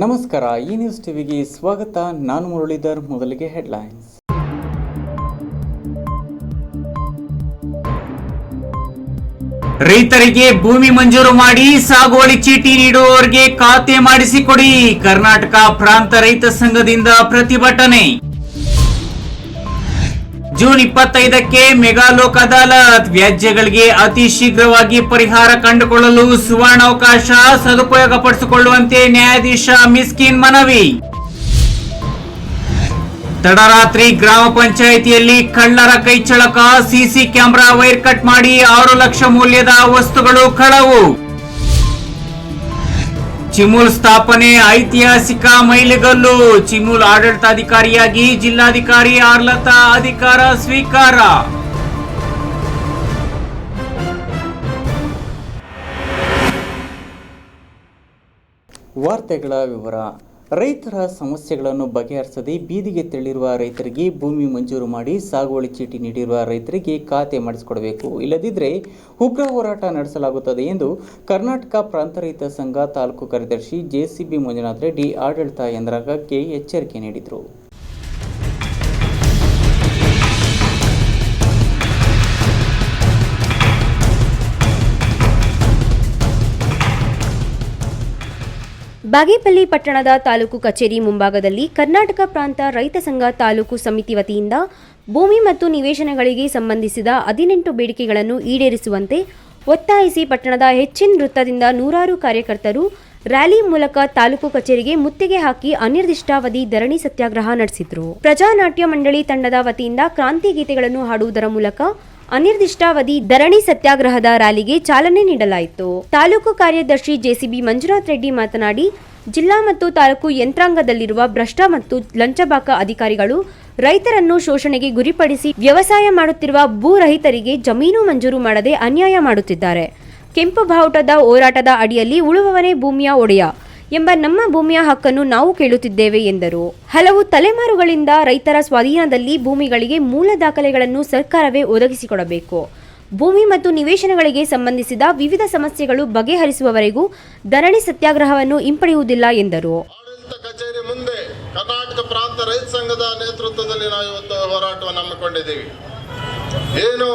ನಮಸ್ಕಾರ, ಈ ನ್ಯೂಸ್ ಟಿವಿಗೆ ಸ್ವಾಗತ. ನಾನು ಮುರಳೀಧರ್. ಮೊದಲಿಗೆ ಹೆಡ್ಲೈನ್ಸ್. ರೈತರಿಗೆ ಭೂಮಿ ಮಂಜೂರು ಮಾಡಿ ಸಾಗುವಳಿ ಚೀಟಿ ನೀಡುವವರಿಗೆ ಖಾತೆ ಮಾಡಿಸಿಕೊಡಿ. ಕರ್ನಾಟಕ ಪ್ರಾಂತ ರೈತ ಸಂಘದಿಂದ ಪ್ರತಿಭಟನೆ. June 25ಕ್ಕೆ mega Lok Adalat. ವ್ಯಾಜ್ಯಗಳಿಗೆ ಅತಿ ಶೀಘ್ರವಾಗಿ ಪರಿಹಾರ ಕಂಡುಕೊಳ್ಳಲು ಸುವರ್ಣಾವಕಾಶ ಸದುಪಯೋಗಪಡಿಸಿಕೊಳ್ಳುವಂತೆ ನ್ಯಾಯಾಧೀಶ ಮಿಸ್ಕಿನ್ ಮನವಿ. ತಡರಾತ್ರಿ ಗ್ರಾಮ ಪಂಚಾಯಿತಿಯಲ್ಲಿ ಕಳ್ಳರ ಕೈಚಳಕ. ಸಿಸಿ ಕ್ಯಾಮೆರಾ ವೈರ್ ಕಟ್ ಮಾಡಿ 6 ಲಕ್ಷ ಮೌಲ್ಯದ ವಸ್ತುಗಳು ಕಳವು. ಚಿಮೂಲ್ ಸ್ಥಾಪನೆ ಐತಿಹಾಸಿಕ ಮೈಲಿಗಲ್ಲು. ಚಿಮೂಲ್ ಆಡಳಿತಾಧಿಕಾರಿಯಾಗಿ ಜಿಲ್ಲಾಧಿಕಾರಿ ಆರ್ಲತಾ ಅಧಿಕಾರ ಸ್ವೀಕಾರ. ವಾರ್ತೆಗಳ ವಿವರ. ರೈತರ ಸಮಸ್ಯೆಗಳನ್ನು ಬಗೆಹರಿಸದೆ ಬೀದಿಗೆ ತೆರಳಿರುವ ರೈತರಿಗೆ ಭೂಮಿ ಮಂಜೂರು ಮಾಡಿ ಸಾಗುವಳಿ ಚೀಟಿ ನೀಡಿರುವ ರೈತರಿಗೆ ಖಾತೆ ಮಾಡಿಸಿಕೊಡಬೇಕು, ಇಲ್ಲದಿದ್ದರೆ ಉಗ್ರ ಹೋರಾಟ ನಡೆಸಲಾಗುತ್ತದೆ ಎಂದು ಕರ್ನಾಟಕ ಪ್ರಾಂತ ರೈತ ಸಂಘ ತಾಲೂಕು ಕಾರ್ಯದರ್ಶಿ ಜೆಸಿಬಿ ಮಂಜುನಾಥ್ ರೆಡ್ಡಿ ಆಡಳಿತ ಯಂತ್ರಾಂಗಕ್ಕೆ ಎಚ್ಚರಿಕೆ ನೀಡಿದರು. ಬಾಗೇಪಲ್ಲಿ ಪಟ್ಟಣದ ತಾಲೂಕು ಕಚೇರಿ ಮುಂಭಾಗದಲ್ಲಿ ಕರ್ನಾಟಕ ಪ್ರಾಂತ ರೈತ ಸಂಘ ತಾಲೂಕು ಸಮಿತಿ ವತಿಯಿಂದ ಭೂಮಿ ಮತ್ತು ನಿವೇಶನಗಳಿಗೆ ಸಂಬಂಧಿಸಿದ 18 ಬೇಡಿಕೆಗಳನ್ನು ಈಡೇರಿಸುವಂತೆ ಒತ್ತಾಯಿಸಿ ಪಟ್ಟಣದ ಹೆಚ್ಚಿನ ವೃತ್ತದಿಂದ ನೂರಾರು ಕಾರ್ಯಕರ್ತರು ರ್ಯಾಲಿ ಮೂಲಕ ತಾಲೂಕು ಕಚೇರಿಗೆ ಮುತ್ತಿಗೆ ಹಾಕಿ ಅನಿರ್ದಿಷ್ಟಾವಧಿ ಧರಣಿ ಸತ್ಯಾಗ್ರಹ ನಡೆಸಿದರು. ಪ್ರಜಾನಾಟ್ಯ ಮಂಡಳಿ ತಂಡದ ವತಿಯಿಂದ ಕ್ರಾಂತಿ ಗೀತೆಗಳನ್ನು ಹಾಡುವುದರ ಮೂಲಕ ಅನಿರ್ದಿಷ್ಟಾವಧಿ ಧರಣಿ ಸತ್ಯಾಗ್ರಹದ ರ್ಯಾಲಿಗೆ ಚಾಲನೆ ನೀಡಲಾಯಿತು. ತಾಲೂಕು ಕಾರ್ಯದರ್ಶಿ ಜೆಸಿಬಿ ಮಂಜುನಾಥ್ ರೆಡ್ಡಿ ಮಾತನಾಡಿ, ಜಿಲ್ಲಾ ಮತ್ತು ತಾಲೂಕು ಯಂತ್ರಾಂಗದಲ್ಲಿರುವ ಭ್ರಷ್ಟ ಮತ್ತು ಲಂಚಬಾಕ ಅಧಿಕಾರಿಗಳು ರೈತರನ್ನು ಶೋಷಣೆಗೆ ಗುರಿಪಡಿಸಿ ವ್ಯವಸಾಯ ಮಾಡುತ್ತಿರುವ ಭೂ ರಹಿತರಿಗೆ ಜಮೀನು ಮಂಜೂರು ಮಾಡದೆ ಅನ್ಯಾಯ ಮಾಡುತ್ತಿದ್ದಾರೆ. ಕೆಂಪು ಬಾವುಟದ ಹೋರಾಟದ ಅಡಿಯಲ್ಲಿ ಉಳುವವನೇ ಭೂಮಿಯ ಒಡೆಯ ಎಂಬ ನಮ್ಮ ಭೂಮಿಯ ಹಕ್ಕನ್ನು ನಾವು ಕೇಳುತ್ತಿದ್ದೇವೆ ಎಂದರು. ಹಲವು ತಲೆಮಾರುಗಳಿಂದ ರೈತರ ಸ್ವಾಧೀನದಲ್ಲಿ ಭೂಮಿಗಳಿಗೆ ಮೂಲ ದಾಖಲೆಗಳನ್ನು ಸರ್ಕಾರವೇ ಒದಗಿಸಿಕೊಡಬೇಕು. ಭೂಮಿ ಮತ್ತು ನಿವೇಶನಗಳಿಗೆ ಸಂಬಂಧಿಸಿದ ವಿವಿಧ ಸಮಸ್ಯೆಗಳು ಬಗೆಹರಿಸುವವರೆಗೂ ಧರಣಿ ಸತ್ಯಾಗ್ರಹವನ್ನು ಹಿಂಪಡೆಯುವುದಿಲ್ಲ ಎಂದರು. ಆಡಳಿತ ಕಚೇರಿ ಮುಂದೆ ಕರ್ನಾಟಕ ಪ್ರಾಂತ ರೈತ ಸಂಘದ ನೇತೃತ್ವದಲ್ಲಿ ನಾವು ಇವತ್ತು ಹೋರಾಟವನ್ನು ಹಮ್ಮಿಕೊಂಡಿದ್ದೀವಿ. ಏನು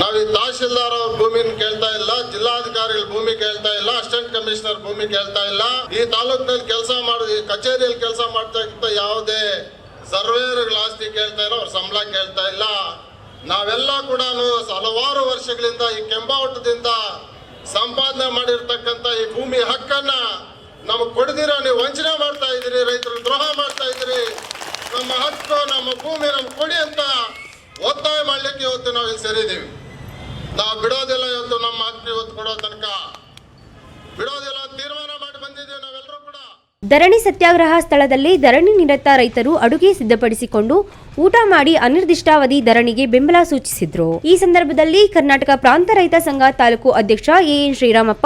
ನಾವು ಈ ತಹಶೀಲ್ದಾರ್ ಅವ್ರ ಭೂಮಿನ ಕೇಳ್ತಾ ಇಲ್ಲ, ಜಿಲ್ಲಾಧಿಕಾರಿಗಳ ಭೂಮಿ ಕೇಳ್ತಾ ಇಲ್ಲ, ಅಸಿಸ್ಟೆಂಟ್ ಕಮಿಷನರ್ ಭೂಮಿ ಕೇಳ್ತಾ ಇಲ್ಲ. ಈ ತಾಲೂಕಿನಲ್ಲಿ ಕೆಲಸ ಮಾಡಿ ಕಚೇರಿಯಲ್ಲಿ ಕೆಲಸ ಮಾಡ್ತಾ ಇದ್ದ ಯಾವುದೇ ಸರ್ವೇಯರ್ಗಳ ಆಸ್ತಿ ಕೇಳ್ತಾ ಇಲ್ಲ, ಅವ್ರ ಸಂಬಳ ಕೇಳ್ತಾ ಇಲ್ಲ. ನಾವೆಲ್ಲ ಕೂಡ ಹಲವಾರು ವರ್ಷಗಳಿಂದ ಈ ಕೆಂಬಾವಟದಿಂದ ಸಂಪಾದನೆ ಮಾಡಿರ್ತಕ್ಕಂಥ ಈ ಭೂಮಿ ಹಕ್ಕನ್ನ ನಮಗೆ ಕೊಡದಿರೋ ನೀವು ವಂಚನೆ ಮಾಡ್ತಾ ಇದ್ದೀರಿ, ರೈತರಿಗೆ ದ್ರೋಹ ಮಾಡ್ತಾ ಇದ್ದೀರಿ. ನಮ್ಮ ಹಕ್ಕು, ನಮ್ಮ ಭೂಮಿ ನಮ್ಗೆ ಕೊಡಿ ಅಂತ ಒತ್ತಾಯ ಮಾಡ್ಲಿಕ್ಕೆ ಇವತ್ತು ನಾವು ಇಲ್ಲಿ ಸೇರಿದ್ದೀವಿ. ನಾವು ಬಿಡೋದಿಲ್ಲ, ಇವತ್ತು ನಮ್ಮ ಹಕ್ಕು ಇವತ್ತು ಕೊಡೋ ತನಕ ಬಿಡೋದಿಲ್ಲ ತೀರ್ಮಾನ ಮಾಡಿ ಬಂದಿದ್ದೀವಿ ನಾವೆಲ್ಲರೂ ಕೂಡ. ಧರಣಿ ಸತ್ಯಾಗ್ರಹ ಸ್ಥಳದಲ್ಲಿ ಧರಣಿ ನಿರತ ರೈತರು ಅಡುಗೆ ಸಿದ್ಧಪಡಿಸಿಕೊಂಡು ಊಟ ಮಾಡಿ ಅನಿರ್ದಿಷ್ಟಾವಧಿ ಧರಣಿಗೆ ಬೆಂಬಲ ಸೂಚಿಸಿದ್ರು. ಈ ಸಂದರ್ಭದಲ್ಲಿ ಕರ್ನಾಟಕ ಪ್ರಾಂತ ರೈತ ಸಂಘ ತಾಲೂಕು ಅಧ್ಯಕ್ಷ ಎಎನ್ ಶ್ರೀರಾಮಪ್ಪ,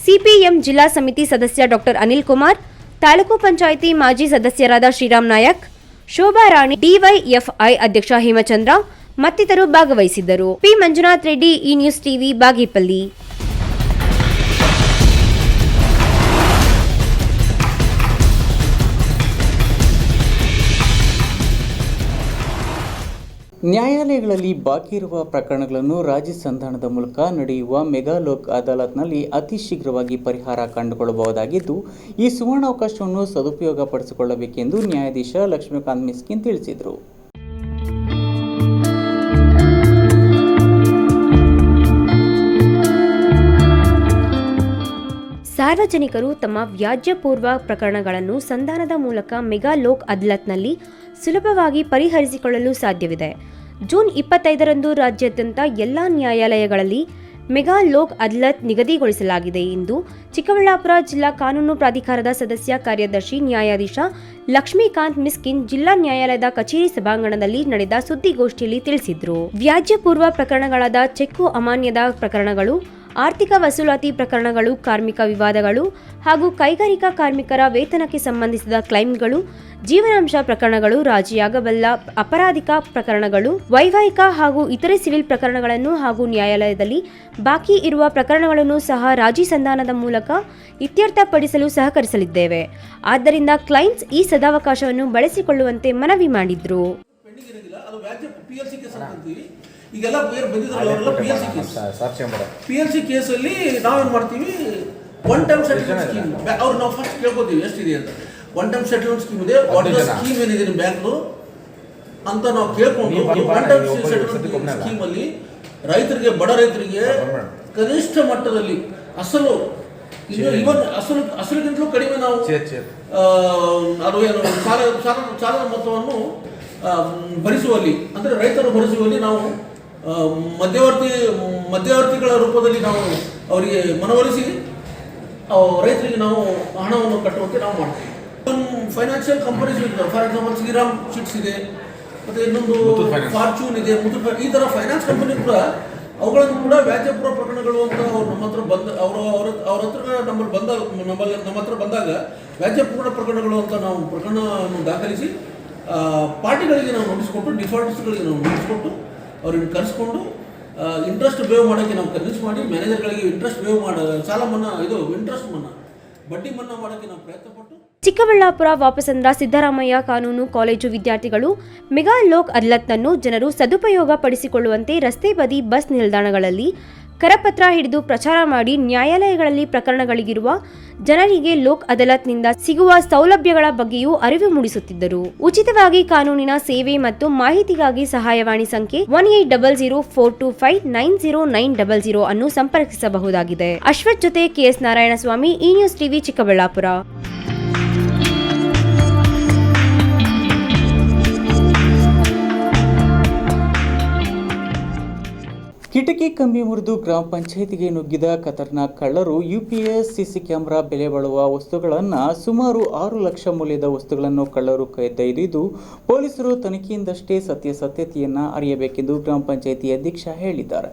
ಸಿಪಿಎಂ ಜಿಲ್ಲಾ ಸಮಿತಿ ಸದಸ್ಯ ಡಾಕ್ಟರ್ ಅನಿಲ್ ಕುಮಾರ್, ತಾಲೂಕು ಪಂಚಾಯಿತಿ ಮಾಜಿ ಸದಸ್ಯರಾದ ಶ್ರೀರಾಮ್ ನಾಯಕ್, ಶೋಭಾ ರಾಣಿ, ಡಿವೈಎಫ್ಐ ಅಧ್ಯಕ್ಷ ಹೇಮಚಂದ್ರ ಮತ್ತಿತರರು ಭಾಗವಹಿಸಿದ್ದರು. ಪಿ ಮಂಜುನಾಥ್ ರೆಡ್ಡಿ, ಈ ನ್ಯೂಸ್ ಟಿವಿ, ಬಾಗೇಪಲ್ಲಿ. ನ್ಯಾಯಾಲಯಗಳಲ್ಲಿ ಬಾಕಿ ಇರುವ ಪ್ರಕರಣಗಳನ್ನು ರಾಜಿ ಸಂಧಾನದ ಮೂಲಕ ನಡೆಯುವ ಮೆಗಾ ಲೋಕ್ ಅದಾಲತ್ನಲ್ಲಿ ಅತಿ ಶೀಘ್ರವಾಗಿ ಪರಿಹಾರ ಕಂಡುಕೊಳ್ಳಬಹುದಾಗಿದ್ದು, ಈ ಸುವರ್ಣಾವಕಾಶವನ್ನು ಸದುಪಯೋಗಪಡಿಸಿಕೊಳ್ಳಬೇಕೆಂದು ನ್ಯಾಯಾಧೀಶ ಲಕ್ಷ್ಮೀಕಾಂತ್ ಮಿಸ್ಕಿನ್ ತಿಳಿಸಿದರು. ಸಾರ್ವಜನಿಕರು ತಮ್ಮ ವ್ಯಾಜ್ಯಪೂರ್ವ ಪ್ರಕರಣಗಳನ್ನು ಸಂಧಾನದ ಮೂಲಕ ಮೆಗಾ ಲೋಕ್ ಅದಾಲತ್ನಲ್ಲಿ ಸುಲಭವಾಗಿ ಪರಿಹರಿಸಿಕೊಳ್ಳಲು ಸಾಧ್ಯವಿದೆ. ಜೂನ್ 25ರಂದು ರಾಜ್ಯಾದ್ಯಂತ ಎಲ್ಲಾ ನ್ಯಾಯಾಲಯಗಳಲ್ಲಿ ಮೆಗಾ ಲೋಕ್ ಅದಾಲತ್ ನಿಗದಿಗೊಳಿಸಲಾಗಿದೆ ಎಂದು ಚಿಕ್ಕಬಳ್ಳಾಪುರ ಜಿಲ್ಲಾ ಕಾನೂನು ಪ್ರಾಧಿಕಾರದ ಸದಸ್ಯ ಕಾರ್ಯದರ್ಶಿ ನ್ಯಾಯಾಧೀಶ ಲಕ್ಷ್ಮೀಕಾಂತ್ ಮಿಸ್ಕಿನ್ ಜಿಲ್ಲಾ ನ್ಯಾಯಾಲಯದ ಕಚೇರಿ ಸಭಾಂಗಣದಲ್ಲಿ ನಡೆದ ಸುದ್ದಿಗೋಷ್ಠಿಯಲ್ಲಿ ತಿಳಿಸಿದರು. ವ್ಯಾಜ್ಯಪೂರ್ವ ಪ್ರಕರಣಗಳಾದ ಚೆಕ್ಕು ಅಮಾನ್ಯದ ಪ್ರಕರಣಗಳು, ಆರ್ಥಿಕ ವಸೂಲಾತಿ ಪ್ರಕರಣಗಳು, ಕಾರ್ಮಿಕ ವಿವಾದಗಳು ಹಾಗೂ ಕೈಗಾರಿಕಾ ಕಾರ್ಮಿಕರ ವೇತನಕ್ಕೆ ಸಂಬಂಧಿಸಿದ ಕ್ಲೈಮ್ಗಳು, ಜೀವನಾಂಶ ಪ್ರಕರಣಗಳು, ರಾಜಿಯಾಗಬಲ್ಲ ಅಪರಾಧಿಕ ಪ್ರಕರಣಗಳು, ವೈವಾಹಿಕ ಹಾಗೂ ಇತರೆ ಸಿವಿಲ್ ಪ್ರಕರಣಗಳನ್ನು ಹಾಗೂ ನ್ಯಾಯಾಲಯದಲ್ಲಿ ಬಾಕಿ ಇರುವ ಪ್ರಕರಣಗಳನ್ನು ಸಹ ರಾಜಿ ಸಂಧಾನದ ಮೂಲಕ ಇತ್ಯರ್ಥಪಡಿಸಲು ಸಹಕರಿಸಲಿದ್ದೇವೆ. ಆದ್ದರಿಂದ ಕ್ಲೈಂಟ್ಸ್ ಈ ಸದಾವಕಾಶವನ್ನು ಬಳಸಿಕೊಳ್ಳುವಂತೆ ಮನವಿ ಮಾಡಿದ್ರು. ಈಗೆಲ್ಲ ಬೇರೆ ಬಂದಿದ್ರಲ್ಲ PLC ಕೇಸಲ್ಲಿ ನಾವೇನು ಮಾಡ್ತೀವಿ, ಒನ್ ಟೈಮ್ ಸೆಟಲ್ಮೆಂಟ್ ಸ್ಕೀಮ್ ಅವ್ರು ನಾವು ಫಸ್ಟ್ ಕೇಳ್ಕೊತೀವಿ ಎಷ್ಟಿದೆ ಅಂತ. ಒನ್ ಟೈಮ್ ಸೆಟಲ್ಮೆಂಟ್ ಸ್ಕೀಮ್ ಇದೆ, ವಾಟ್ ಇಸ್ ಸ್ಕೀಮ್ ಏನಿದೆ ನಿಮ್ಮ ಬ್ಯಾಂಕ್ದು ಅಂತ ನಾವು ಕೇಳ್ಕೊಂಡು ಒನ್ ಟೈಮ್ ಸೆಟಲ್ಮೆಂಟ್ ಸ್ಕೀಮಲ್ಲಿ ರೈತರಿಗೆ, ಬಡ ರೈತರಿಗೆ ಕನಿಷ್ಠ ಮಟ್ಟದಲ್ಲಿ ಅಸಲು ಇವನ್ ಅಸಲಿಗಿಂತಲೂ ಕಡಿಮೆ ನಾವು ಅದು ಏನು ಸಾಲದ ಮೊತ್ತವನ್ನು ಭರಿಸುವಲ್ಲಿ, ಅಂದರೆ ರೈತರು ಭರಿಸುವಲ್ಲಿ ನಾವು ಮಧ್ಯವರ್ತಿಗಳ ರೂಪದಲ್ಲಿ ನಾವು ಅವರಿಗೆ ಮನವೊಲಿಸಿ ರೈತರಿಗೆ ನಾವು ಹಣವನ್ನು ಕಟ್ಟುವಂತೆ ನಾವು ಮಾಡ್ತೀವಿ. ಫೈನಾನ್ಷಿಯಲ್ ಕಂಪನೀಸ್ ಇರ್ತವೆ, ಫಾರ್ ಎಕ್ಸಾಂಪಲ್ ಶ್ರೀರಾಮ್ ಚಿಟ್ಸ್ ಇದೆ, ಮತ್ತು ಇನ್ನೊಂದು ಫಾರ್ಚೂನ್ ಇದೆ, ಮುತ್ತೂಟ್, ಈ ಥರ ಫೈನಾನ್ಸ್ ಕಂಪನಿ ಕೂಡ ಅವುಗಳನ್ನು ಕೂಡ ವ್ಯಾಜ್ಯಪೂರ್ವ ಪ್ರಕರಣಗಳು ಅಂತ ಅವ್ರು ನಮ್ಮ ಹತ್ರ ಅವ್ರ ಹತ್ರ ನಮ್ಮ ಹತ್ರ ಬಂದಾಗ ವ್ಯಾಜ್ಯಪೂರ್ಣ ಪ್ರಕರಣಗಳು ಅಂತ ನಾವು ಪ್ರಕರಣವನ್ನು ದಾಖಲಿಸಿ ಪಾರ್ಟಿಗಳಿಗೆ ನಾವು ನೋಟಿಸ್ ಕೊಟ್ಟು, ಡಿಫಾಲ್ಟರ್ಸ್ಗಳಿಗೆ ನಾವು ನೋಟಿಸ್ ಕೊಟ್ಟು ಅವ್ರಿಗೆ ಕರೆಸ್ಕೊಂಡು ಇಂಟ್ರೆಸ್ಟ್ ಬೇವ್ ಮಾಡೋಕ್ಕೆ ನಾವು ಕನ್ವಿನ್ಸ್ ಮಾಡಿ, ಮ್ಯಾನೇಜರ್ಗಳಿಗೆ ಇಂಟ್ರೆಸ್ಟ್ ಬೇವ್ ಸಾಲ ಮನ್ನಾ, ಇಂಟ್ರೆಸ್ಟ್ ಮನ್ನಾ, ಬಡ್ಡಿ ಮನ್ನಾ ಮಾಡೋಕ್ಕೆ ನಾವು ಪ್ರಯತ್ನಪಟ್ಟು. ಚಿಕ್ಕಬಳ್ಳಾಪುರ ವಾಪಸಂದ್ರ ಸಿದ್ದರಾಮಯ್ಯ ಕಾನೂನು ಕಾಲೇಜು ವಿದ್ಯಾರ್ಥಿಗಳು ಮೆಗಾ ಲೋಕ್ ಅದಾಲತ್ನನ್ನು ಜನರು ಸದುಪಯೋಗ ಪಡಿಸಿಕೊಳ್ಳುವಂತೆ ರಸ್ತೆ ಬದಿ ಬಸ್ ನಿಲ್ದಾಣಗಳಲ್ಲಿ ಕರಪತ್ರ ಹಿಡಿದು ಪ್ರಚಾರ ಮಾಡಿ ನ್ಯಾಯಾಲಯಗಳಲ್ಲಿ ಪ್ರಕರಣಗಳಿಗಿರುವ ಜನರಿಗೆ ಲೋಕ್ ಅದಾಲತ್ನಿಂದ ಸಿಗುವ ಸೌಲಭ್ಯಗಳ ಬಗ್ಗೆಯೂ ಅರಿವು ಮೂಡಿಸುತ್ತಿದ್ದರು. ಉಚಿತವಾಗಿ ಕಾನೂನಿನ ಸೇವೆ ಮತ್ತು ಮಾಹಿತಿಗಾಗಿ ಸಹಾಯವಾಣಿ ಸಂಖ್ಯೆ 180042590900 ಅನ್ನು ಸಂಪರ್ಕಿಸಬಹುದಾಗಿದೆ. ಅಶ್ವಥ್ ಜೊತೆ KS ನಾರಾಯಣಸ್ವಾಮಿ, ಈ ನ್ಯೂಸ್ ಟಿವಿ, ಚಿಕ್ಕಬಳ್ಳಾಪುರ. ಕಿಟಕಿ ಕಂಬಿ ಮುರಿದು ಗ್ರಾಮ ಪಂಚಾಯಿತಿಗೆ ನುಗ್ಗಿದ ಖತರ್ನಾಕ್ ಕಳ್ಳರು UPS ಸಿಸಿ ಕ್ಯಾಮೆರಾ ಬೆಲೆ ಬಾಳುವ ವಸ್ತುಗಳನ್ನು, ಸುಮಾರು 6 ಲಕ್ಷ ಮೌಲ್ಯದ ವಸ್ತುಗಳನ್ನು ಕಳ್ಳರು ಕದ್ದೊಯ್ದಿದ್ದು, ಪೊಲೀಸರು ತನಿಖೆಯಿಂದಷ್ಟೇ ಸತ್ಯತೆಯನ್ನು ಅರಿಯಬೇಕೆಂದು ಗ್ರಾಮ ಪಂಚಾಯಿತಿ ಅಧ್ಯಕ್ಷ ಹೇಳಿದ್ದಾರೆ.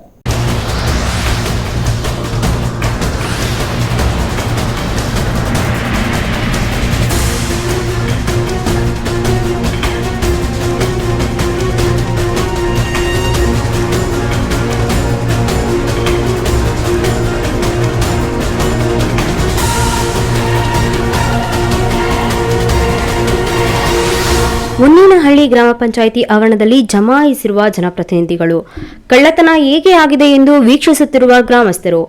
ಮುನ್ನೇನಹಳ್ಳಿ ಗ್ರಾಮ ಪಂಚಾಯಿತಿ ಆವರಣದಲ್ಲಿ ಜಮಾಯಿಸಿರುವ ಜನಪ್ರತಿನಿಧಿಗಳು, ಕಳ್ಳತನ ಹೇಗೆ ಆಗಿದೆ ಎಂದು ವೀಕ್ಷಿಸುತ್ತಿರುವ ಗ್ರಾಮಸ್ಥರು,